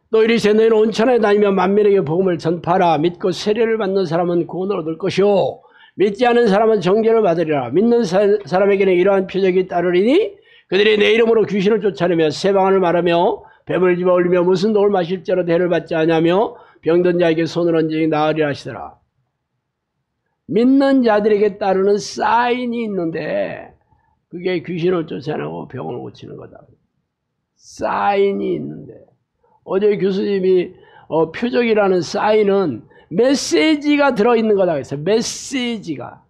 또 이리세 너희는 온 천하에 다니며 만민에게 복음을 전파하라. 믿고 세례를 받는 사람은 구원을 얻을 것이요 믿지 않은 사람은 정죄를 받으리라. 믿는 사람에게는 이러한 표적이 따르리니 그들이 내 이름으로 귀신을 쫓아내며 새 방언을 말하며 뱀을 집어 올리며 무슨 독을 마실지라도 해를 받지 않으며 병든 자에게 손을 얹으니 나으리라 하시더라. 믿는 자들에게 따르는 사인이 있는데 그게 귀신을 쫓아내고 병을 고치는 거다. 사인이 있는데 어제 교수님이 표적이라는 사인은 메시지가 들어있는 거다 그랬어요. 메시지가.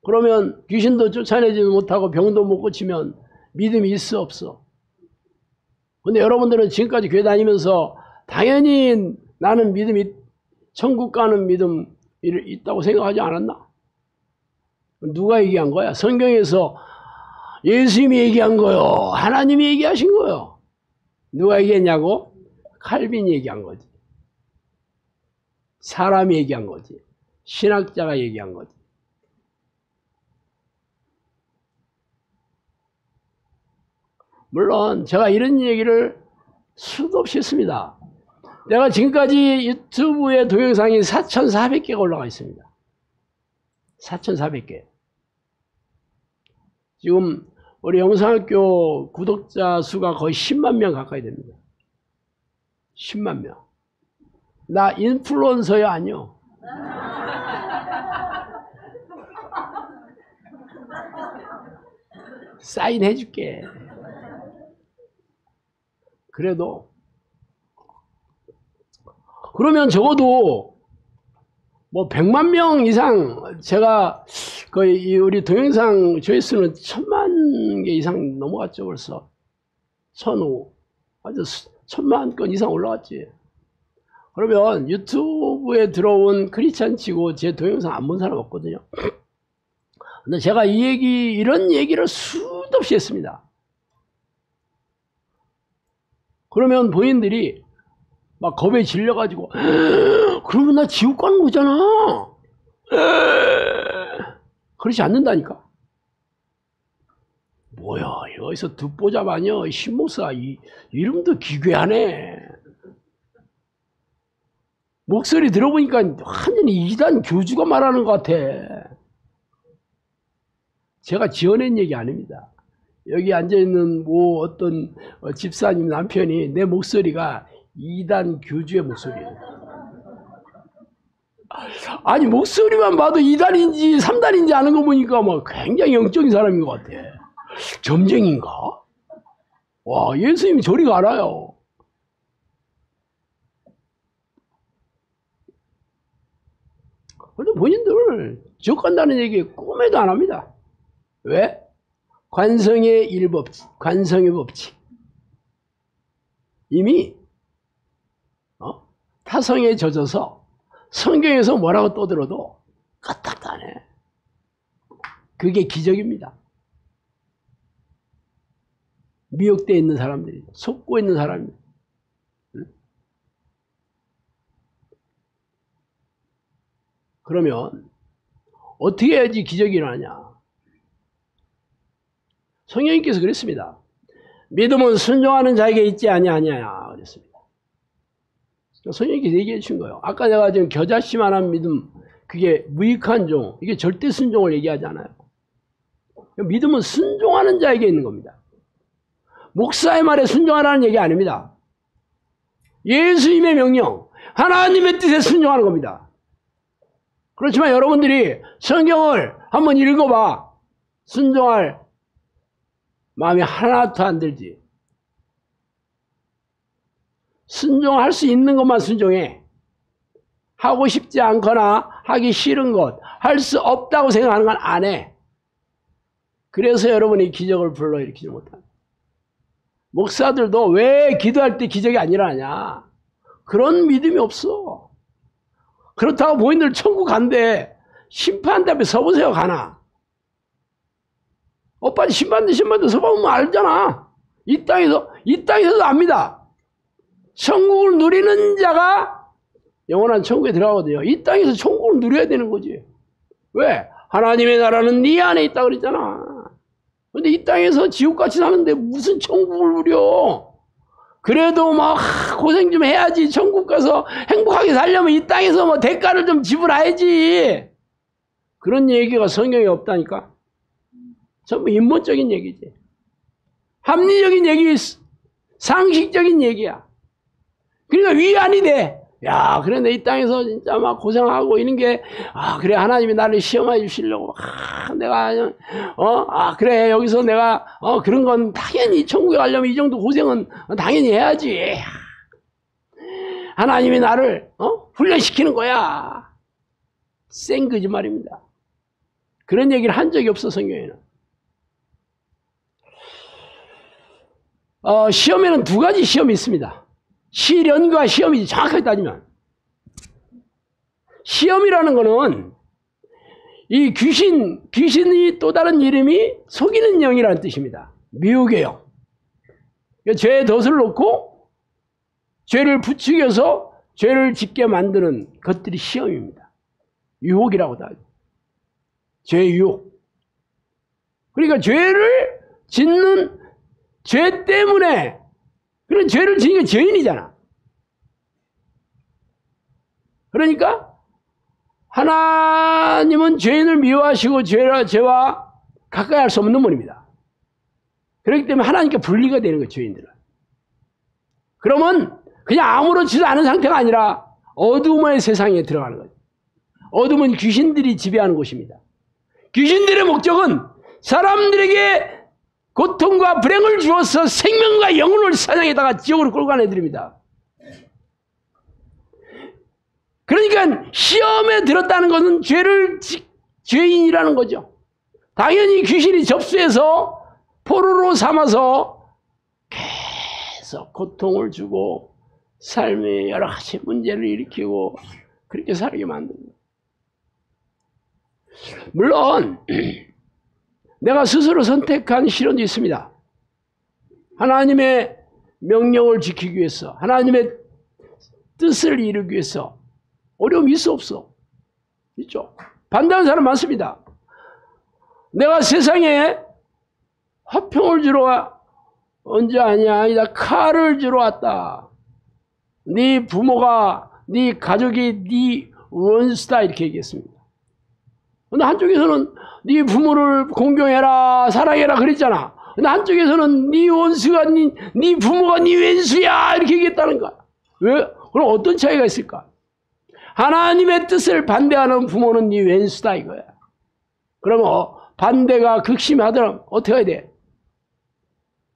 그러면 귀신도 쫓아내지도 못하고 병도 못 고치면 믿음이 있어 없어? 근데 여러분들은 지금까지 교회 다니면서 당연히 나는 믿음이 천국 가는 믿음 있다고 생각하지 않았나? 누가 얘기한 거야? 성경에서 예수님이 얘기한 거요, 하나님이 얘기하신 거요. 누가 얘기했냐고? 칼빈이 얘기한 거지. 사람이 얘기한 거지. 신학자가 얘기한 거지. 물론 제가 이런 얘기를 수도 없이 했습니다. 내가 지금까지 유튜브에 동영상이 4,400개가 올라가 있습니다. 4,400개. 지금 우리 영상학교 구독자 수가 거의 10만 명 가까이 됩니다. 10만 명. 나 인플루언서야 아니요. 사인해 줄게. 그래도 그러면 적어도 뭐 100만 명 이상, 제가 거의 우리 동영상 조회수는 1000만 개 이상 넘어갔죠. 벌써 1005, 아주 1000만 건 이상 올라갔지. 그러면 유튜브에 들어온 크리스찬 치고 제 동영상 안 본 사람 없거든요. 근데 제가 이런 얘기를 수도 없이 했습니다. 그러면 본인들이 막 겁에 질려가지고, 그러면 나 지옥 가는 거잖아. 그렇지 않는다니까. 뭐야, 여기서 듣보잡 아니야. 신목사 이름도 기괴하네. 목소리 들어보니까 완전히 이단 교주가 말하는 것 같아. 제가 지어낸 얘기 아닙니다. 여기 앉아있는 뭐 어떤 집사님 남편이 내 목소리가 이단 교주의 목소리예요. 아니 목소리만 봐도 2단인지 3단인지 아는 거 보니까 막 굉장히 영적인 사람인 것 같아. 점쟁인가? 와, 예수님이 저리 가라요. 그런데 본인들 지옥 간다는 얘기 꿈에도 안 합니다. 왜? 관성의 일법칙, 관성의 법칙. 이미 타성에 젖어서 성경에서 뭐라고 떠들어도 까딱하네. 그게 기적입니다. 미혹되어 있는 사람들이, 속고 있는 사람입니다. 그러면 어떻게 해야지 기적이 일어나냐? 성령님께서 그랬습니다. 믿음은 순종하는 자에게 있지 아니하냐 그랬습니다. 성령님께서 얘기해 주신 거예요. 아까 내가 지금 겨자씨만한 믿음, 그게 무익한 종, 이게 절대 순종을 얘기하지 않아요. 믿음은 순종하는 자에게 있는 겁니다. 목사의 말에 순종하라는 얘기 아닙니다. 예수님의 명령, 하나님의 뜻에 순종하는 겁니다. 그렇지만 여러분들이 성경을 한번 읽어봐. 순종할 마음이 하나도 안 들지. 순종할 수 있는 것만 순종해. 하고 싶지 않거나 하기 싫은 것, 할 수 없다고 생각하는 건 안 해. 그래서 여러분이 기적을 불러일으키지 못한다. 목사들도 왜 기도할 때 기적이 안 일어나냐? 그런 믿음이 없어. 그렇다고 본인들 천국 간대. 심판대 앞에 서보세요, 가나. 오빠 심판대 서보면 알잖아. 이 땅에서도 압니다. 천국을 누리는 자가 영원한 천국에 들어가거든요. 이 땅에서 천국을 누려야 되는 거지. 왜? 하나님의 나라는 네 안에 있다고 그랬잖아. 근데 이 땅에서 지옥같이 사는데 무슨 천국을 누려? 그래도 막 고생 좀 해야지. 천국 가서 행복하게 살려면 이 땅에서 뭐 대가를 좀 지불해야지. 그런 얘기가 성경에 없다니까. 전부 인본적인 얘기지. 합리적인 얘기, 상식적인 얘기야. 그러니까 위안이 돼. 야, 그래, 내 이 땅에서 진짜 막 고생하고 이런 게, 그래, 하나님이 나를 시험해 주시려고, 내가, 그래, 여기서 내가, 그런 건 당연히 천국에 가려면 이 정도 고생은 당연히 해야지. 하나님이 나를, 훈련시키는 거야. 생 거짓말입니다. 그런 얘기를 한 적이 없어, 성경에는. 시험에는 두 가지 시험이 있습니다. 시련과 시험이지, 정확하게 따지면. 시험이라는 거는 이 귀신이 또 다른 이름이 속이는 영이라는 뜻입니다. 미혹의 영. 죄의 덫을 놓고 죄를 부추겨서 죄를 짓게 만드는 것들이 시험입니다. 유혹이라고도 하죠. 죄의 유혹. 그러니까 죄를 짓는 죄 때문에, 그런 죄를 지니까 죄인이잖아. 그러니까 하나님은 죄인을 미워하시고 죄와 가까이 할 수 없는 분입니다. 그렇기 때문에 하나님께 분리가 되는 거예요, 죄인들은. 그러면 그냥 아무렇지도 않은 상태가 아니라 어둠의 세상에 들어가는 거죠. 어둠은 귀신들이 지배하는 곳입니다. 귀신들의 목적은 사람들에게 고통과 불행을 주어서 생명과 영혼을 사냥에다가 지옥으로 끌고 가는 애들입니다. 그러니까 시험에 들었다는 것은 죄인이라는 거죠. 당연히 귀신이 접수해서 포로로 삼아서 계속 고통을 주고 삶에 여러 가지 문제를 일으키고 그렇게 살게 만듭니다. 물론 내가 스스로 선택한 실현도 있습니다. 하나님의 명령을 지키기 위해서, 하나님의 뜻을 이루기 위해서 어려움이 있어 없어? 있죠. 반대하는 사람 많습니다. 내가 세상에 화평을 주러 와. 언제 아니다. 칼을 주러 왔다. 네 부모가, 네 가족이 네 원수다 이렇게 얘기했습니다. 근데 한쪽에서는 네 부모를 공경해라, 사랑해라 그랬잖아. 근데 한쪽에서는 네 원수가 네 부모가 네 왼수야 이렇게 얘기했다는 거야. 왜? 그럼 어떤 차이가 있을까? 하나님의 뜻을 반대하는 부모는 네 왼수다 이거야. 그러면 반대가 극심하더라면 어떻게 해야 돼?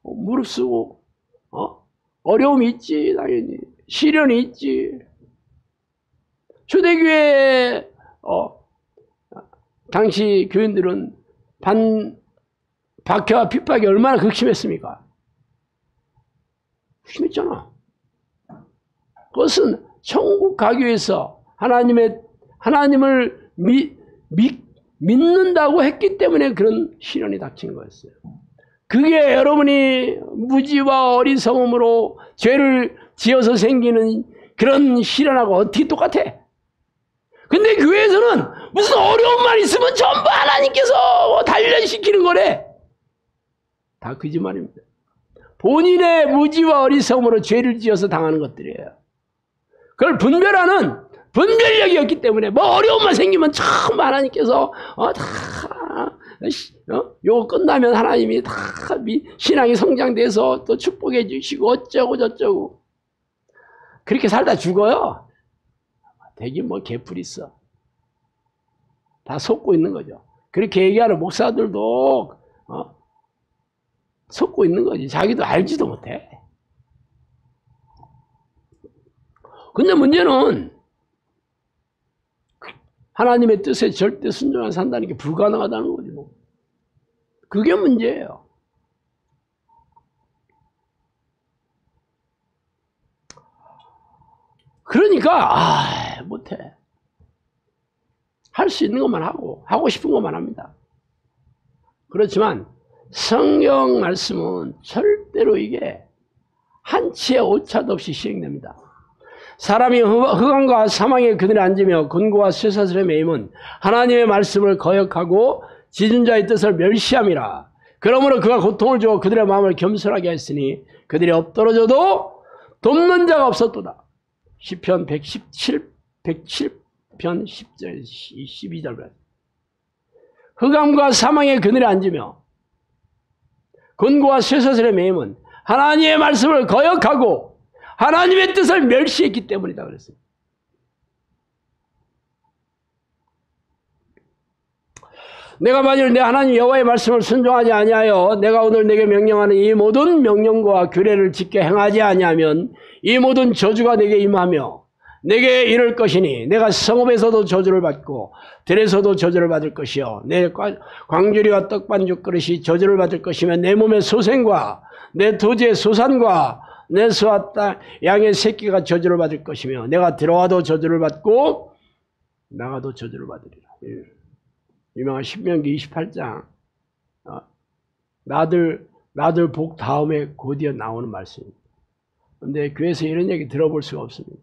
무릎 쓰고 어려움이 있지 당연히. 시련이 있지. 초대교회 당시 교인들은 박해와 핍박이 얼마나 극심했습니까? 극심했잖아. 그것은 천국 가기 위해서 하나님을 믿는다고 했기 때문에 그런 시련이 닥친 거였어요. 그게 여러분이 무지와 어리석음으로 죄를 지어서 생기는 그런 시련하고 어떻게 똑같아? 근데 교회에서는 무슨 어려움만 있으면 전부 하나님께서 단련시키는 거래. 다 거짓말입니다. 본인의 무지와 어리석음으로 죄를 지어서 당하는 것들이에요. 그걸 분별력이 없기 때문에 뭐 어려움만 생기면 참 하나님께서 요거 끝나면 하나님이 다 신앙이 성장돼서 또 축복해 주시고 어쩌고 저쩌고 그렇게 살다 죽어요. 되긴 뭐 개뿔 있어. 다 속고 있는 거죠. 그렇게 얘기하는 목사들도 속고 있는 거지. 자기도 알지도 못해. 근데 문제는 하나님의 뜻에 절대 순종하지 산다는 게 불가능하다는 거지 뭐. 그게 문제예요. 그러니까 못해. 할 수 있는 것만 하고 싶은 것만 합니다. 그렇지만 성경 말씀은 절대로 이게 한치의 오차도 없이 시행됩니다. 사람이 흑암과 사망의 그늘에 앉으며 곤고와 쇠사슬에 매임은 하나님의 말씀을 거역하고 지존자의 뜻을 멸시함이라. 그러므로 그가 고통을 주어 그들의 마음을 겸손하게 했으니 그들이 엎드러져도 돕는 자가 없었도다. 시편 107편 10절 12절. 흑암과 사망의 그늘에 앉으며 곤고와 쇠사슬에 매임은 하나님의 말씀을 거역하고 하나님의 뜻을 멸시했기 때문이다 그랬어요. 내가 만일 내 하나님 여호와의 말씀을 순종하지 아니하여 내가 오늘 내게 명령하는 이 모든 명령과 규례를 지켜 행하지 아니하면 이 모든 저주가 내게 임하며 내게 이를 것이니 내가 성읍에서도 저주를 받고 들에서도 저주를 받을 것이요 내 광주리와 떡반죽 그릇이 저주를 받을 것이며 내 몸의 소생과 내 토지의 소산과 내 소와 양의 새끼가 저주를 받을 것이며 내가 들어와도 저주를 받고 나가도 저주를 받으리라. 유명한 신명기 28장 나들 복 다음에 곧이어 나오는 말씀입니다. 그런데 교회에서 이런 얘기 들어볼 수가 없습니다.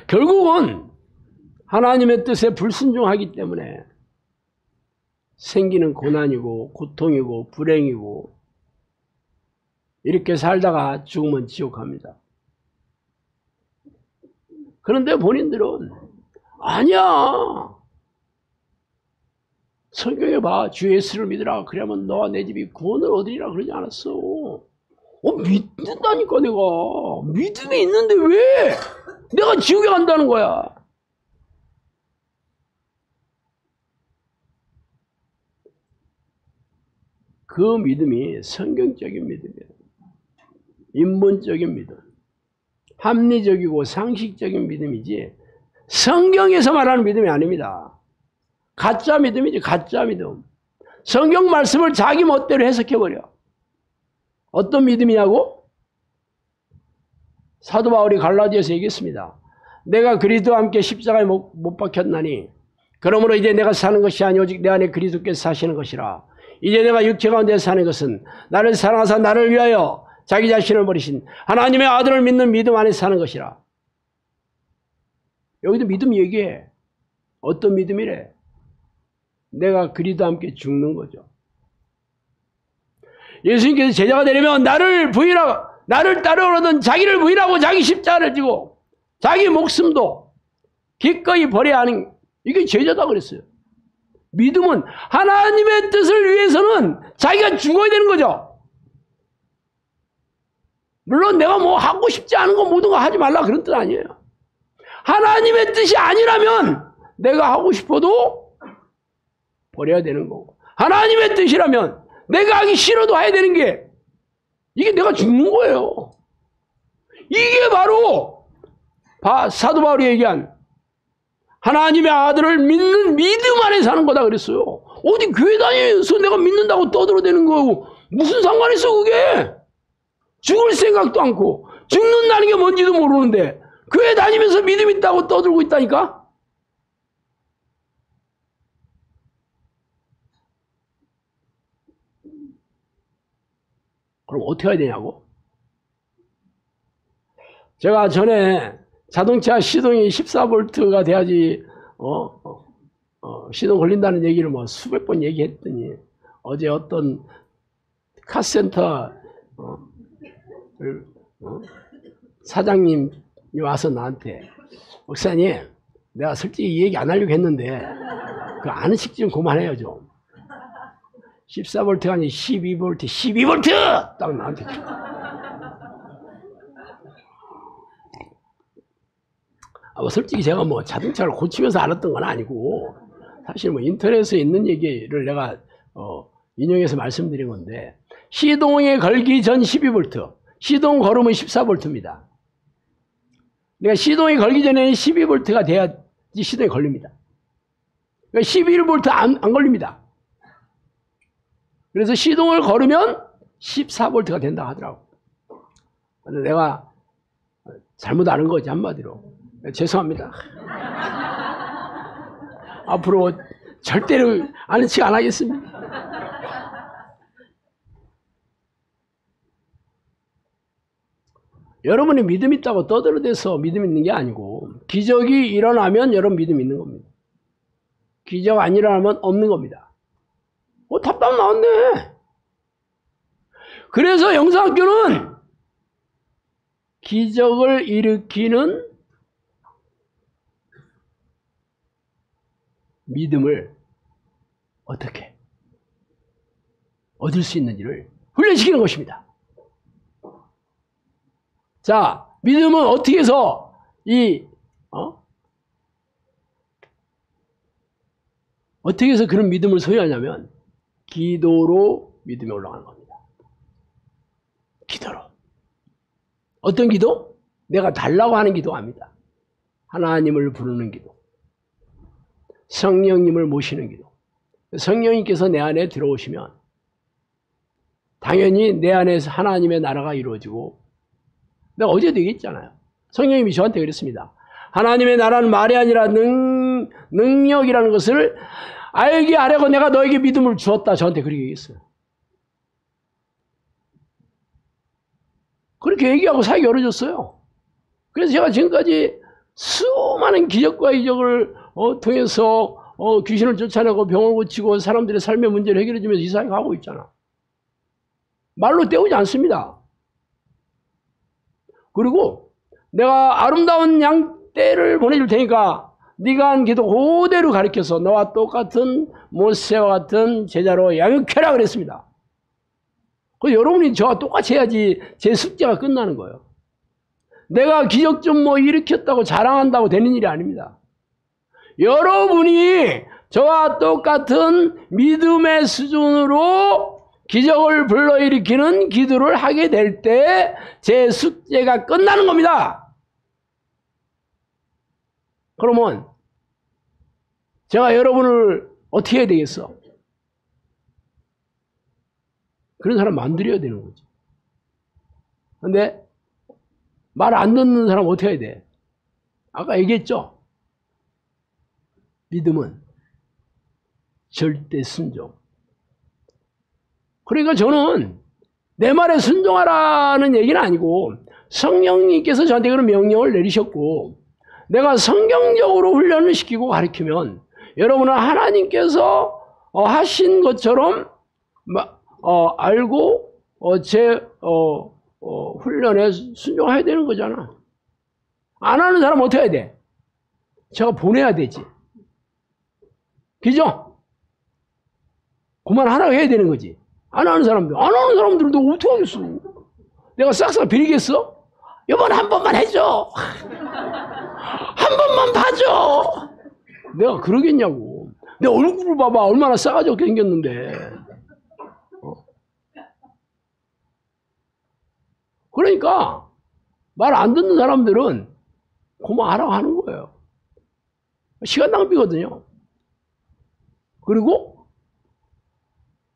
결국은 하나님의 뜻에 불순종하기 때문에 생기는 고난이고 고통이고 불행이고 이렇게 살다가 죽으면 지옥 갑니다. 그런데 본인들은 아니야. 성경에 봐. 주 예수를 믿으라. 그러면 너와 내 집이 구원을 얻으리라 그러지 않았어. 믿는다니까 내가. 믿음이 있는데 왜 내가 지옥에 간다는 거야. 그 믿음이 성경적인 믿음이에요. 인본적인 믿음. 합리적이고 상식적인 믿음이지 성경에서 말하는 믿음이 아닙니다. 가짜 믿음이지 가짜 믿음. 성경 말씀을 자기 멋대로 해석해버려. 어떤 믿음이냐고? 사도 바울이 갈라디아서 얘기했습니다. 내가 그리스도와 함께 십자가에 못 박혔나니 그러므로 이제 내가 사는 것이 아니 오직 내 안에 그리스도께서 사시는 것이라. 이제 내가 육체 가운데 사는 것은 나를 사랑하사 나를 위하여 자기 자신을 버리신 하나님의 아들을 믿는 믿음 안에 사는 것이라. 여기도 믿음 얘기해. 어떤 믿음이래? 내가 그리스도와 함께 죽는 거죠. 예수님께서 제자가 되려면 나를 부인하고 나를 따르거든 자기를 부인하고 자기 십자가를 지고 자기 목숨도 기꺼이 버려야 하는 이게 제자다 그랬어요. 믿음은 하나님의 뜻을 위해서는 자기가 죽어야 되는 거죠. 물론 내가 뭐 하고 싶지 않은 거 모든 거 하지 말라 그런 뜻 아니에요. 하나님의 뜻이 아니라면 내가 하고 싶어도 버려야 되는 거고 하나님의 뜻이라면 내가 하기 싫어도 해야 되는 게 이게 내가 죽는 거예요. 이게 바로 사도 바울이 얘기한 하나님의 아들을 믿는 믿음 안에 사는 거다 그랬어요. 어디 교회 다니면서 내가 믿는다고 떠들어대는 거고 무슨 상관 있어 그게. 죽을 생각도 않고 죽는다는 게 뭔지도 모르는데 교회 다니면서 믿음 있다고 떠들고 있다니까. 그럼 어떻게 해야 되냐고? 제가 전에 자동차 시동이 14V가 돼야지 시동 걸린다는 얘기를 뭐 수백 번 얘기했더니 어제 어떤 카센터 사장님이 와서 나한테 목사님 내가 솔직히 이 얘기 안 하려고 했는데 그 아는 식 좀 그만해요 좀. 14V가 아니 12V 12V 딱 나한테 뭐 솔직히 제가 뭐 자동차를 고치면서 알았던 건 아니고 사실 뭐 인터넷에 있는 얘기를 내가 인용해서 말씀드린 건데 시동에 걸기 전 12V 시동 걸으면 14V입니다. 그러니까 시동이 걸기 전에는 12V가 돼야지 시동이 걸립니다. 그러니까 11V 안 걸립니다. 그래서 시동을 걸으면 14V가 된다 하더라고. 근데 내가 잘못 아는 거지 한마디로. 죄송합니다. 앞으로 절대로 아는 척 안 하겠습니다. 여러분이 믿음 있다고 떠들어대서 믿음 있는 게 아니고 기적이 일어나면 여러분 믿음 있는 겁니다. 기적 안 일어나면 없는 겁니다. 답답 나왔네. 그래서 영성학교는 기적을 일으키는 믿음을 어떻게 얻을 수 있는지를 훈련시키는 것입니다. 자, 믿음은 어떻게 해서 어떻게 해서 그런 믿음을 소유하냐면 기도로 믿음이 올라가는 겁니다. 기도로. 어떤 기도? 내가 달라고 하는 기도 아닙니다. 하나님을 부르는 기도. 성령님을 모시는 기도. 성령님께서 내 안에 들어오시면 당연히 내 안에서 하나님의 나라가 이루어지고 내가 어제도 얘기했잖아요. 성령님이 저한테 그랬습니다. 하나님의 나라는 말이 아니라 능력이라는 것을 알게 하려고 내가 너에게 믿음을 주었다. 저한테 그렇게 얘기했어요. 그렇게 얘기하고 사역이 어려졌어요. 그래서 제가 지금까지 수많은 기적과 이적을 통해서 귀신을 쫓아내고 병을 고치고 사람들의 삶의 문제를 해결해주면서 이상하게 가고 있잖아. 말로 때우지 않습니다. 그리고 내가 아름다운 양떼를 보내줄 테니까 네가 한 기도 그대로 가르쳐서 너와 똑같은 모세와 같은 제자로 양육해라 그랬습니다. 그 여러분이 저와 똑같이 해야지 제 숙제가 끝나는 거예요. 내가 기적 좀 뭐 일으켰다고 자랑한다고 되는 일이 아닙니다. 여러분이 저와 똑같은 믿음의 수준으로 기적을 불러일으키는 기도를 하게 될 때 제 숙제가 끝나는 겁니다. 그러면 제가 여러분을 어떻게 해야 되겠어? 그런 사람 만들어야 되는 거지. 근데 말 안 듣는 사람 어떻게 해야 돼? 아까 얘기했죠? 믿음은 절대 순종. 그러니까 저는 내 말에 순종하라는 얘기는 아니고 성령님께서 저한테 그런 명령을 내리셨고 내가 성경적으로 훈련을 시키고 가르치면 여러분은 하나님께서 하신 것처럼 알고 제 훈련에 순종해야 되는 거잖아. 안 하는 사람은 어떻게 해야 돼? 제가 보내야 되지. 그죠? 그만하라고 해야 되는 거지. 안 하는 사람들은 너 어떻게 하겠어? 내가 싹싹 비리겠어? 이번 한 번만 해줘. 한 번만 봐줘. 내가 그러겠냐고. 내 얼굴을 봐봐. 얼마나 싸가지 없게 생겼는데. 그러니까 말 안 듣는 사람들은 그만하라고 하는 거예요. 시간 낭비거든요. 그리고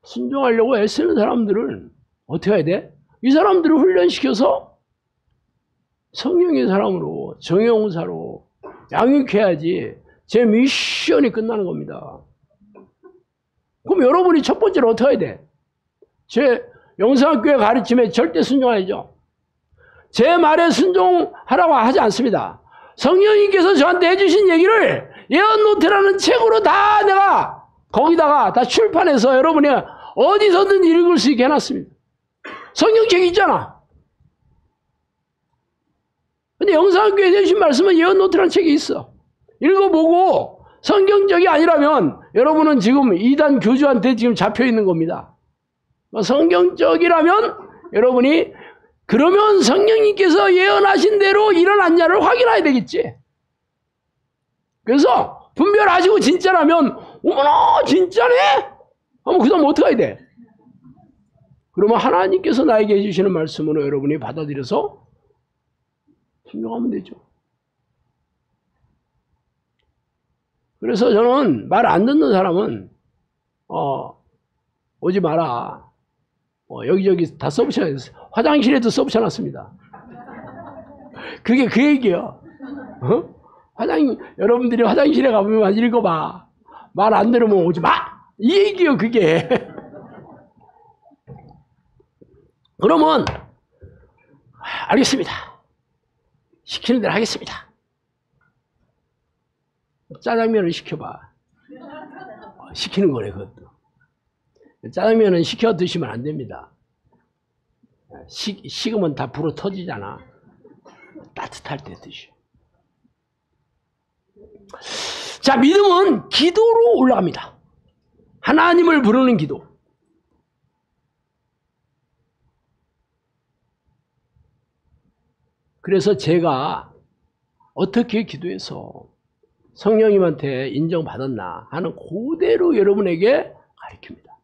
순종하려고 애쓰는 사람들은 어떻게 해야 돼? 이 사람들을 훈련시켜서 성령의 사람으로 정형사로 양육해야지 제 미션이 끝나는 겁니다. 그럼 여러분이 첫 번째로 어떻게 해야 돼? 제 영상교회 가르침에 절대 순종해야죠. 제 말에 순종하라고 하지 않습니다. 성령님께서 저한테 해주신 얘기를 예언노트라는 책으로 다 내가 거기다가 다 출판해서 여러분이 어디서든 읽을 수 있게 해놨습니다. 성경책 있잖아. 근데 영상교회에 해주신 말씀은 예언노트라는 책이 있어. 읽어보고 성경적이 아니라면 여러분은 지금 이단 교주한테 지금 잡혀있는 겁니다. 성경적이라면 여러분이 그러면 성령님께서 예언하신 대로 일어났냐를 확인해야 되겠지. 그래서 분별하시고 진짜라면 어머나 진짜네? 그럼 그 다음 어떻게 해야 돼? 그러면 하나님께서 나에게 해주시는 말씀으로 여러분이 받아들여서 순종하면 되죠. 그래서 저는 말 안 듣는 사람은 오지 마라. 여기저기 다 써붙여놨어요. 화장실에도 써붙여놨습니다. 그게 그 얘기예요. 여러분들이 화장실에 가보면 읽어봐. 말 안 들으면 오지 마! 이 얘기예요, 그게. 그러면, 알겠습니다. 시키는 대로 하겠습니다. 짜장면을 시켜봐. 시키는 거래, 그것도. 짜장면은 시켜 드시면 안 됩니다. 식으면 다 불어 터지잖아. 따뜻할 때 드셔. 자, 믿음은 기도로 올라갑니다. 하나님을 부르는 기도. 그래서 제가 어떻게 기도해서 성령님한테 인정받았나 하는 그대로 여러분에게 가르칩니다.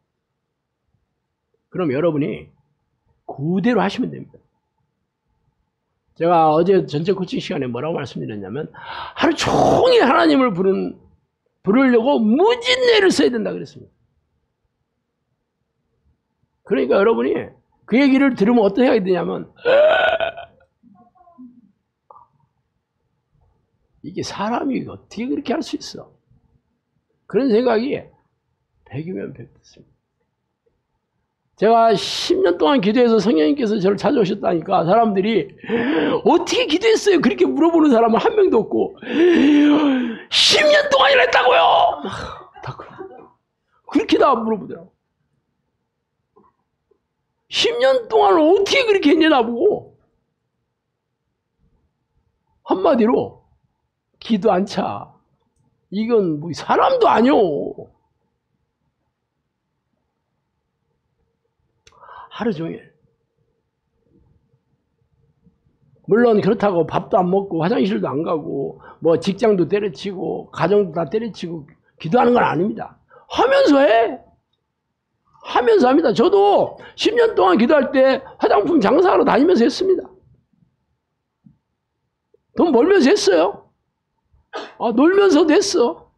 그럼 여러분이 그대로 하시면 됩니다. 제가 어제 전체 코칭 시간에 뭐라고 말씀드렸냐면 하루 종일 하나님을 부르려고 무진내를 써야 된다 그랬습니다. 그러니까 여러분이 그 얘기를 들으면 어떻게 해야 되냐면 이게 사람이 어떻게 그렇게 할 수 있어? 그런 생각이 100이면 100 됐습니다. 제가 10년 동안 기도해서 성령님께서 저를 찾아오셨다니까 사람들이 어떻게 기도했어요? 그렇게 물어보는 사람은 한 명도 없고 10년 동안이나 했다고요? 다 그렇게 다 물어보더라고. 10년 동안 어떻게 그렇게 했냐 나보고. 한마디로 기도 안 차. 이건 뭐 사람도 아니오. 하루 종일. 물론 그렇다고 밥도 안 먹고 화장실도 안 가고 뭐 직장도 때려치고 가정도 다 때려치고 기도하는 건 아닙니다. 하면서 해. 하면서 합니다. 저도 10년 동안 기도할 때 화장품 장사하러 다니면서 했습니다. 돈 벌면서 했어요. 놀면서도 했어.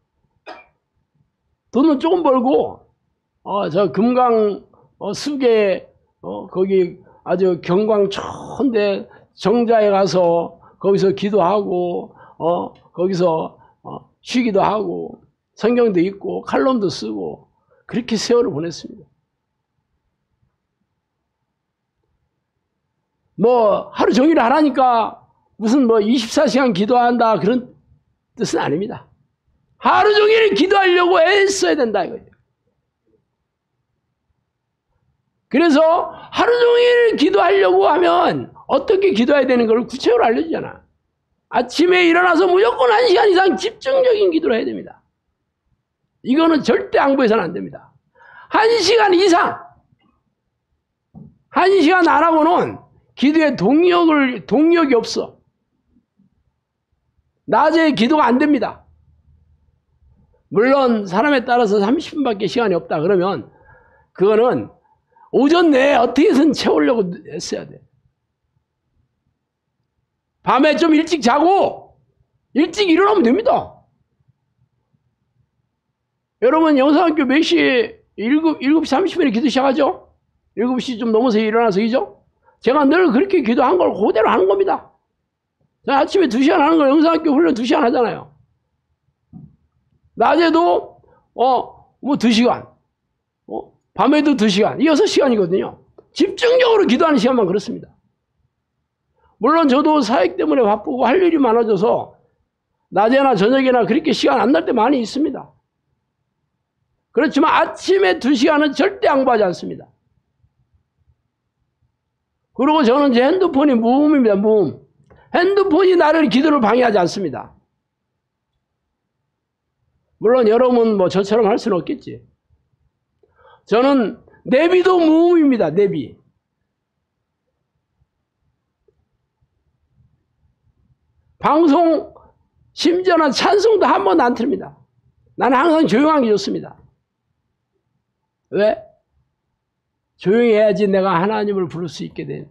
돈은 조금 벌고 저 금강 수계 거기 아주 경광천대 정자에 가서 거기서 기도하고 거기서 쉬기도 하고 성경도 읽고 칼럼도 쓰고 그렇게 세월을 보냈습니다. 뭐 하루 종일 하라니까 무슨 뭐 24시간 기도한다 그런 뜻은 아닙니다. 하루 종일 기도하려고 애써야 된다 이거예요. 그래서 하루 종일 기도하려고 하면 어떻게 기도해야 되는 걸 구체적으로 알려주잖아. 아침에 일어나서 무조건 1시간 이상 집중적인 기도를 해야 됩니다. 이거는 절대 양보해서는 안 됩니다. 1시간 이상 1시간 안 하고는 기도에 동력이 없어. 낮에 기도가 안 됩니다. 물론 사람에 따라서 30분밖에 시간이 없다 그러면 그거는 오전 내에 어떻게든 채우려고 했어야 돼. 밤에 좀 일찍 자고 일찍 일어나면 됩니다. 여러분 영상학교 몇 시에 7시 30분에 기도 시작하죠? 7시 좀 넘어서 일어나서 이죠? 제가 늘 그렇게 기도한 걸 그대로 하는 겁니다. 제가 아침에 2시간 하는 걸 영상학교 훈련 2시간 하잖아요. 낮에도 뭐 2시간 밤에도 2시간, 6시간이거든요. 집중적으로 기도하는 시간만 그렇습니다. 물론 저도 사역 때문에 바쁘고 할 일이 많아져서 낮에나 저녁에나 그렇게 시간 안 날 때 많이 있습니다. 그렇지만 아침에 2시간은 절대 양보하지 않습니다. 그리고 저는 제 핸드폰이 무음입니다. 무음. 핸드폰이 나를 기도를 방해하지 않습니다. 물론 여러분 뭐 저처럼 할 수는 없겠지. 저는 내비도 무음입니다. 내비. 방송 심지어는 찬송도 한 번도 안 틀립니다. 나는 항상 조용한 게 좋습니다. 왜? 조용히 해야지 내가 하나님을 부를 수 있게 돼.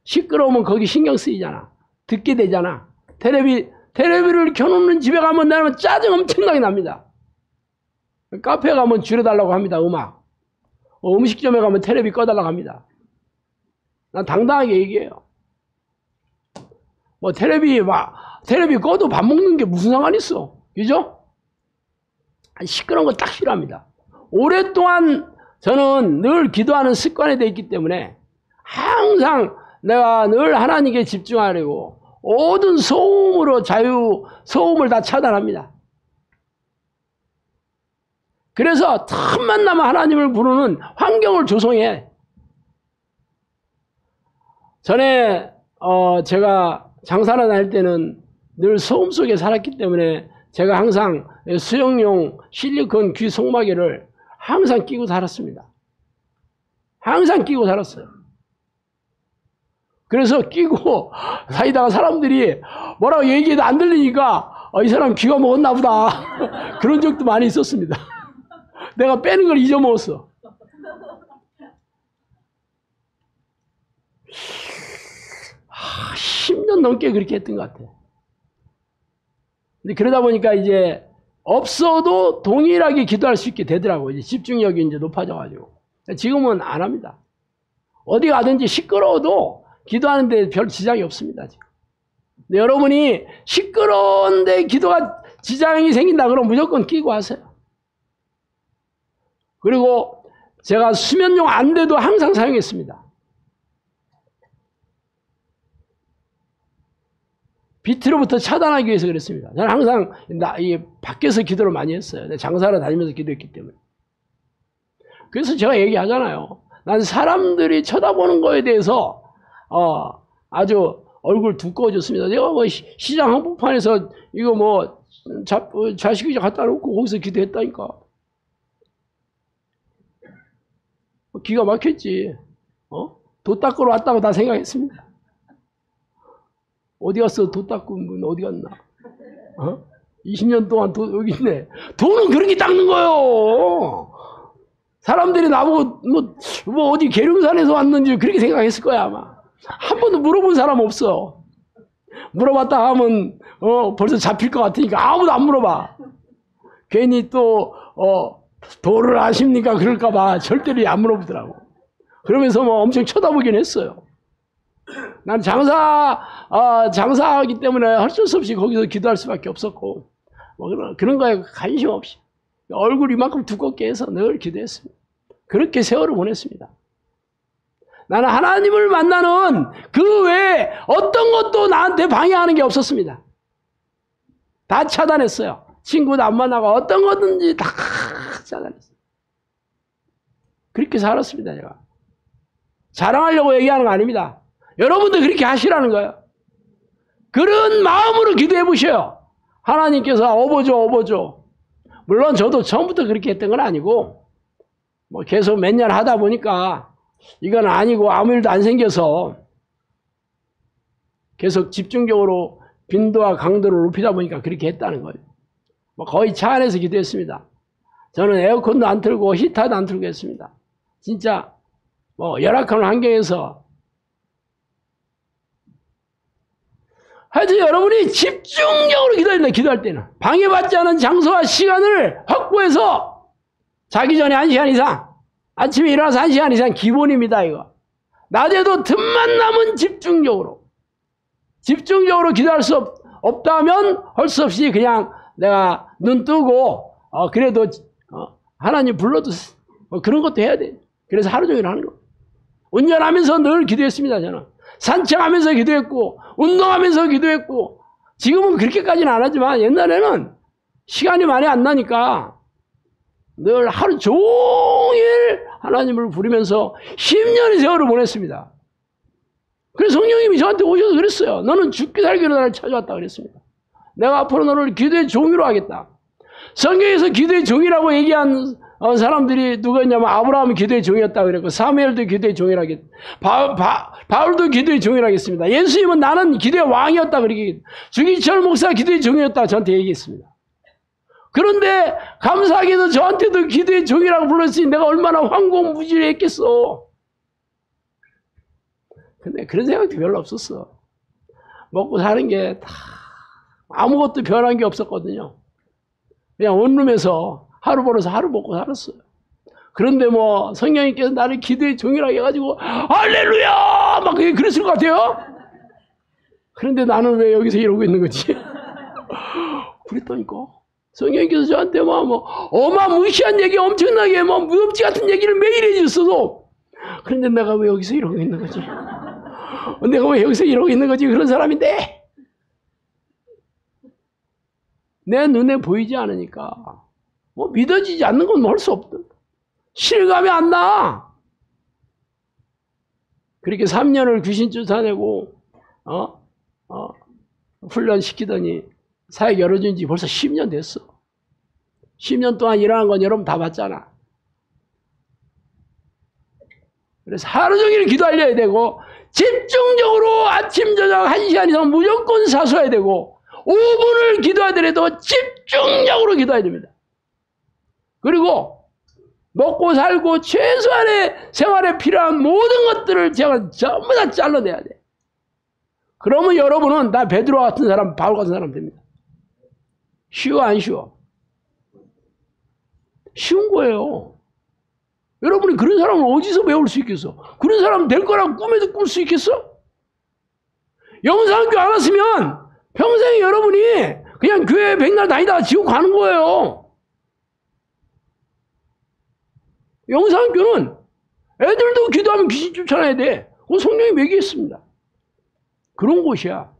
시끄러우면 거기 신경 쓰이잖아. 듣게 되잖아. 테레비를 켜놓는 집에 가면 나는 짜증 엄청나게 납니다. 카페에 가면 줄여달라고 합니다. 음식점에 가면 테레비 꺼달라고 합니다. 난 당당하게 얘기해요. 뭐 테레비 꺼도 밥 먹는 게 무슨 상관이 있어. 그죠? 시끄러운 거 딱 싫어합니다. 오랫동안 저는 늘 기도하는 습관이 되어 있기 때문에 항상 내가 늘 하나님께 집중하려고 모든 소음을 다 차단합니다. 그래서 틈만 나면 하나님을 부르는 환경을 조성해. 전에 제가 장사를 다닐 때는 늘 소음 속에 살았기 때문에 제가 항상 수영용 실리콘 귀 속마개를 항상 끼고 살았습니다. 항상 끼고 살았어요. 그래서 끼고 사이다가 사람들이 뭐라고 얘기해도 안 들리니까 이 사람 귀가 먹었나 보다. 그런 적도 많이 있었습니다. 내가 빼는 걸 잊어먹었어. 아, 10년 넘게 그렇게 했던 것 같아. 근데 그러다 보니까 이제 없어도 동일하게 기도할 수 있게 되더라고요. 이제 집중력이 이제 높아져가지고. 지금은 안 합니다. 어디 가든지 시끄러워도 기도하는데 별 지장이 없습니다. 지금. 근데 여러분이 시끄러운데 기도가 지장이 생긴다 그러면 무조건 끼고 하세요. 그리고 제가 수면용 안대도 항상 사용했습니다. 빛으로부터 차단하기 위해서 그랬습니다. 저는 항상 밖에서 기도를 많이 했어요. 장사를 다니면서 기도했기 때문에. 그래서 제가 얘기하잖아요. 난 사람들이 쳐다보는 거에 대해서 아주 얼굴 두꺼워졌습니다. 내가 뭐 시장 한복판에서 이거 뭐 자식 갖다 놓고 거기서 기도했다니까. 기가 막혔지. 도 닦으러 왔다고 다 생각했습니다. 어디 갔어? 도 닦은 분 어디 갔나? 20년 동안 여기 있네. 도는 그렇게 닦는 거예요. 사람들이 나보고 뭐 어디 계룡산에서 왔는지 그렇게 생각했을 거야 아마. 한 번도 물어본 사람 없어. 물어봤다 하면 벌써 잡힐 것 같으니까 아무도 안 물어봐. 괜히 또 도를 아십니까? 그럴까 봐 절대로 안 물어보더라고. 그러면서 뭐 엄청 쳐다보긴 했어요. 난 장사하기 때문에 어쩔 수 없이 거기서 기도할 수밖에 없었고 뭐 그런 거에 관심 없이 얼굴 이만큼 두껍게 해서 늘 기도했습니다. 그렇게 세월을 보냈습니다. 나는 하나님을 만나는 그 외에 어떤 것도 나한테 방해하는 게 없었습니다. 다 차단했어요. 친구도 안 만나고 어떤 거든지 다 차단했어요. 그렇게 살았습니다. 제가 자랑하려고 얘기하는 거 아닙니다. 여러분도 그렇게 하시라는 거예요. 그런 마음으로 기도해 보셔요. 하나님께서 업어줘. 물론 저도 처음부터 그렇게 했던 건 아니고 뭐 계속 몇 년 하다 보니까 이건 아니고 아무 일도 안 생겨서 계속 집중적으로 빈도와 강도를 높이다 보니까 그렇게 했다는 거예요. 뭐 거의 차 안에서 기도했습니다. 저는 에어컨도 안 틀고 히터도 안 틀고 했습니다. 진짜 뭐 열악한 환경에서 하여튼 여러분이 집중적으로 기도해야 된다. 기도할 때는 방해받지 않은 장소와 시간을 확보해서 자기 전에 1시간 이상, 아침에 일어나서 1시간 이상 기본입니다. 이거 낮에도 틈만 나면 집중적으로 기도할 수 없다면 할 수 없이 그냥 내가 눈 뜨고 그래도 하나님 불러도 그런 것도 해야 돼. 그래서 하루 종일 하는 거. 운전하면서 늘 기도했습니다. 저는 산책하면서 기도했고 운동하면서 기도했고 지금은 그렇게까지는 안 하지만 옛날에는 시간이 많이 안 나니까 늘 하루 종일 하나님을 부르면서 10년의 세월을 보냈습니다. 그래서 성령님이 저한테 오셔서 그랬어요. 너는 죽기 살기로 나를 찾아왔다 그랬습니다. 내가 앞으로 너를 기도의 종이로 하겠다. 성경에서 기도의 종이라고 얘기한 사람들이 누구였냐면 아브라함이 기도의 종이었다고 그랬고 사무엘도 기도의 종이라고 바울도 기도의 종이라고 했습니다. 예수님은 나는 기도의 왕이었다 그러기 주기철 목사가 기도의 종이었다고 저한테 얘기했습니다. 그런데 감사하게도 저한테도 기도의 종이라고 불렀으니 내가 얼마나 황공무질했겠어. 근데 그런 생각도 별로 없었어. 먹고 사는 게 다 아무것도 변한 게 없었거든요. 그냥 원룸에서 하루 벌어서 하루 먹고 살았어요. 그런데 뭐 성령님께서 나를 기도의 종이라고 해가지고 할렐루야 막 그랬을 것 같아요. 그런데 나는 왜 여기서 이러고 있는 거지? 그랬다니까. 성령님께서 저한테 뭐 어마무시한 얘기 엄청나게 뭐 무협지 같은 얘기를 매일 해주셨어도 그런데 내가 왜 여기서 이러고 있는 거지? 내가 왜 여기서 이러고 있는 거지? 그런 사람인데 내 눈에 보이지 않으니까 뭐 믿어지지 않는 건 할 수 없다. 실감이 안 나. 그렇게 3년을 귀신 쫓아내고 훈련시키더니 사역 열어준 지 벌써 10년 됐어. 10년 동안 일하는 건 여러분 다 봤잖아. 그래서 하루 종일 기도하려야 되고 집중적으로 아침 저녁 1시간 이상 무조건 사수해야 되고 5분을 기도하더라도 집중적으로 기도해야 됩니다. 그리고 먹고 살고 최소한의 생활에 필요한 모든 것들을 제가 전부 다 잘라내야 돼. 그러면 여러분은 다 베드로 같은 사람, 바울 같은 사람 됩니다. 쉬워 안 쉬워? 쉬운 거예요. 여러분이 그런 사람을 어디서 배울 수 있겠어? 그런 사람 될 거라고 꿈에도 꿀 수 있겠어? 영상학교 안 왔으면 평생 여러분이 그냥 교회 백날 다니다가 지옥 가는 거예요. 영상학교는 애들도 기도하면 귀신 쫓아내야 돼. 그거 성령이 매기했습니다. 그런 곳이야.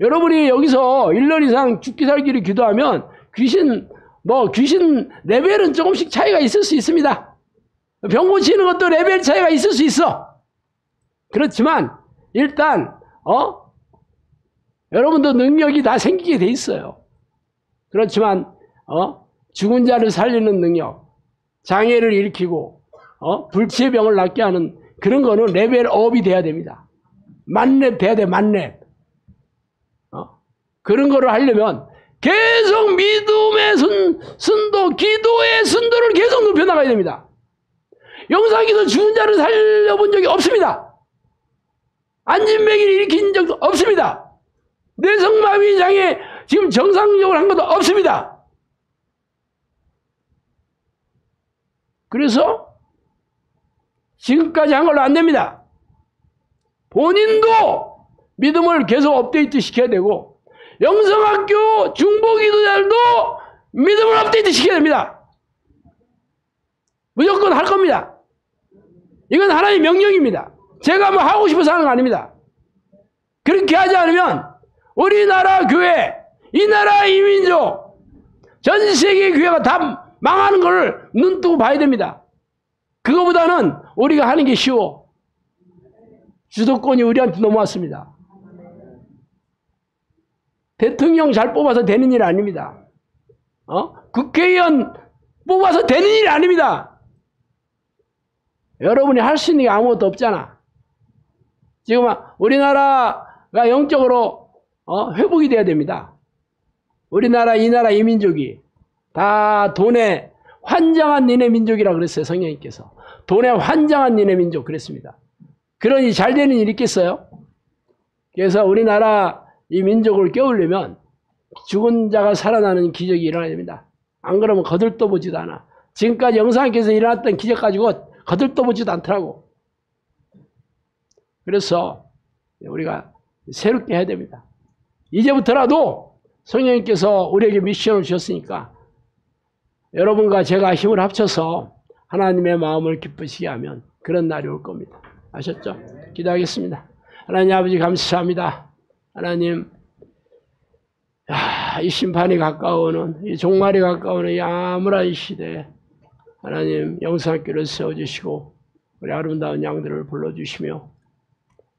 여러분이 여기서 1년 이상 죽기 살기를 기도하면 귀신 레벨은 조금씩 차이가 있을 수 있습니다. 병 고치는 것도 레벨 차이가 있을 수 있어. 그렇지만 일단 여러분도 능력이 다 생기게 돼 있어요. 그렇지만 죽은 자를 살리는 능력, 장애를 일으키고 불치의 병을 낫게 하는 그런 거는 레벨업이 돼야 됩니다. 만렙 돼야 돼, 만렙. 그런 거를 하려면 계속 믿음의 순도, 기도의 순도를 계속 높여나가야 됩니다. 영상에서 죽은 자를 살려본 적이 없습니다. 안진뱅이를 일으킨 적도 없습니다. 뇌성마비 장애 지금 정상적으로 한 것도 없습니다. 그래서 지금까지 한 걸로 안 됩니다. 본인도 믿음을 계속 업데이트 시켜야 되고 영성학교 중보기도자들도 믿음을 업데이트 시켜야 됩니다. 무조건 할 겁니다. 이건 하나님의 명령입니다. 제가 뭐 하고 싶어서 하는 거 아닙니다. 그렇게 하지 않으면 우리나라 교회, 이 나라 이민족, 전 세계 교회가 다 망하는 걸 눈뜨고 봐야 됩니다. 그거보다는 우리가 하는 게 쉬워. 주도권이 우리한테 넘어왔습니다. 대통령 잘 뽑아서 되는 일 아닙니다. 국회의원 뽑아서 되는 일이 아닙니다. 여러분이 할 수 있는 게 아무것도 없잖아. 지금 우리나라가 영적으로 회복이 돼야 됩니다. 우리나라 이 나라 이 민족이 다 돈에 환장한 니네 민족이라 그랬어요. 성령님께서 돈에 환장한 니네 민족 그랬습니다. 그러니 잘 되는 일 있겠어요? 그래서 우리나라 이 민족을 깨우려면 죽은 자가 살아나는 기적이 일어나야 됩니다. 안 그러면 거들떠보지도 않아. 지금까지 영상께서 일어났던 기적 가지고 거들떠보지도 않더라고. 그래서 우리가 새롭게 해야 됩니다. 이제부터라도 성령님께서 우리에게 미션을 주셨으니까 여러분과 제가 힘을 합쳐서 하나님의 마음을 기쁘시게 하면 그런 날이 올 겁니다. 아셨죠? 기도하겠습니다. 하나님 아버지 감사합니다. 하나님, 이 심판이 가까워오는, 이 종말이 가까워오는 이 암울한 시대에 하나님 영성학교를 세워주시고 우리 아름다운 양들을 불러주시며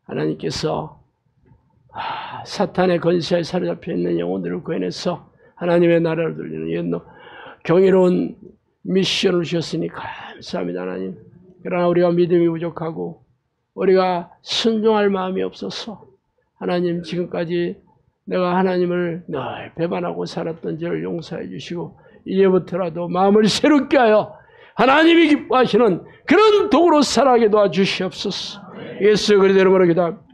하나님께서 사탄의 권세에 사로잡혀 있는 영혼들을 구해내서 하나님의 나라를 돌리는 경이로운 미션을 주셨으니 감사합니다. 하나님. 그러나 우리가 믿음이 부족하고 우리가 순종할 마음이 없어서 하나님 지금까지 내가 하나님을 늘 배반하고 살았던 죄를 용서해 주시고 이제부터라도 마음을 새롭게 하여 하나님이 기뻐하시는 그런 도구로 살아가게 도와주시옵소서. 예수 그리스도의 이름으로 기도합니다.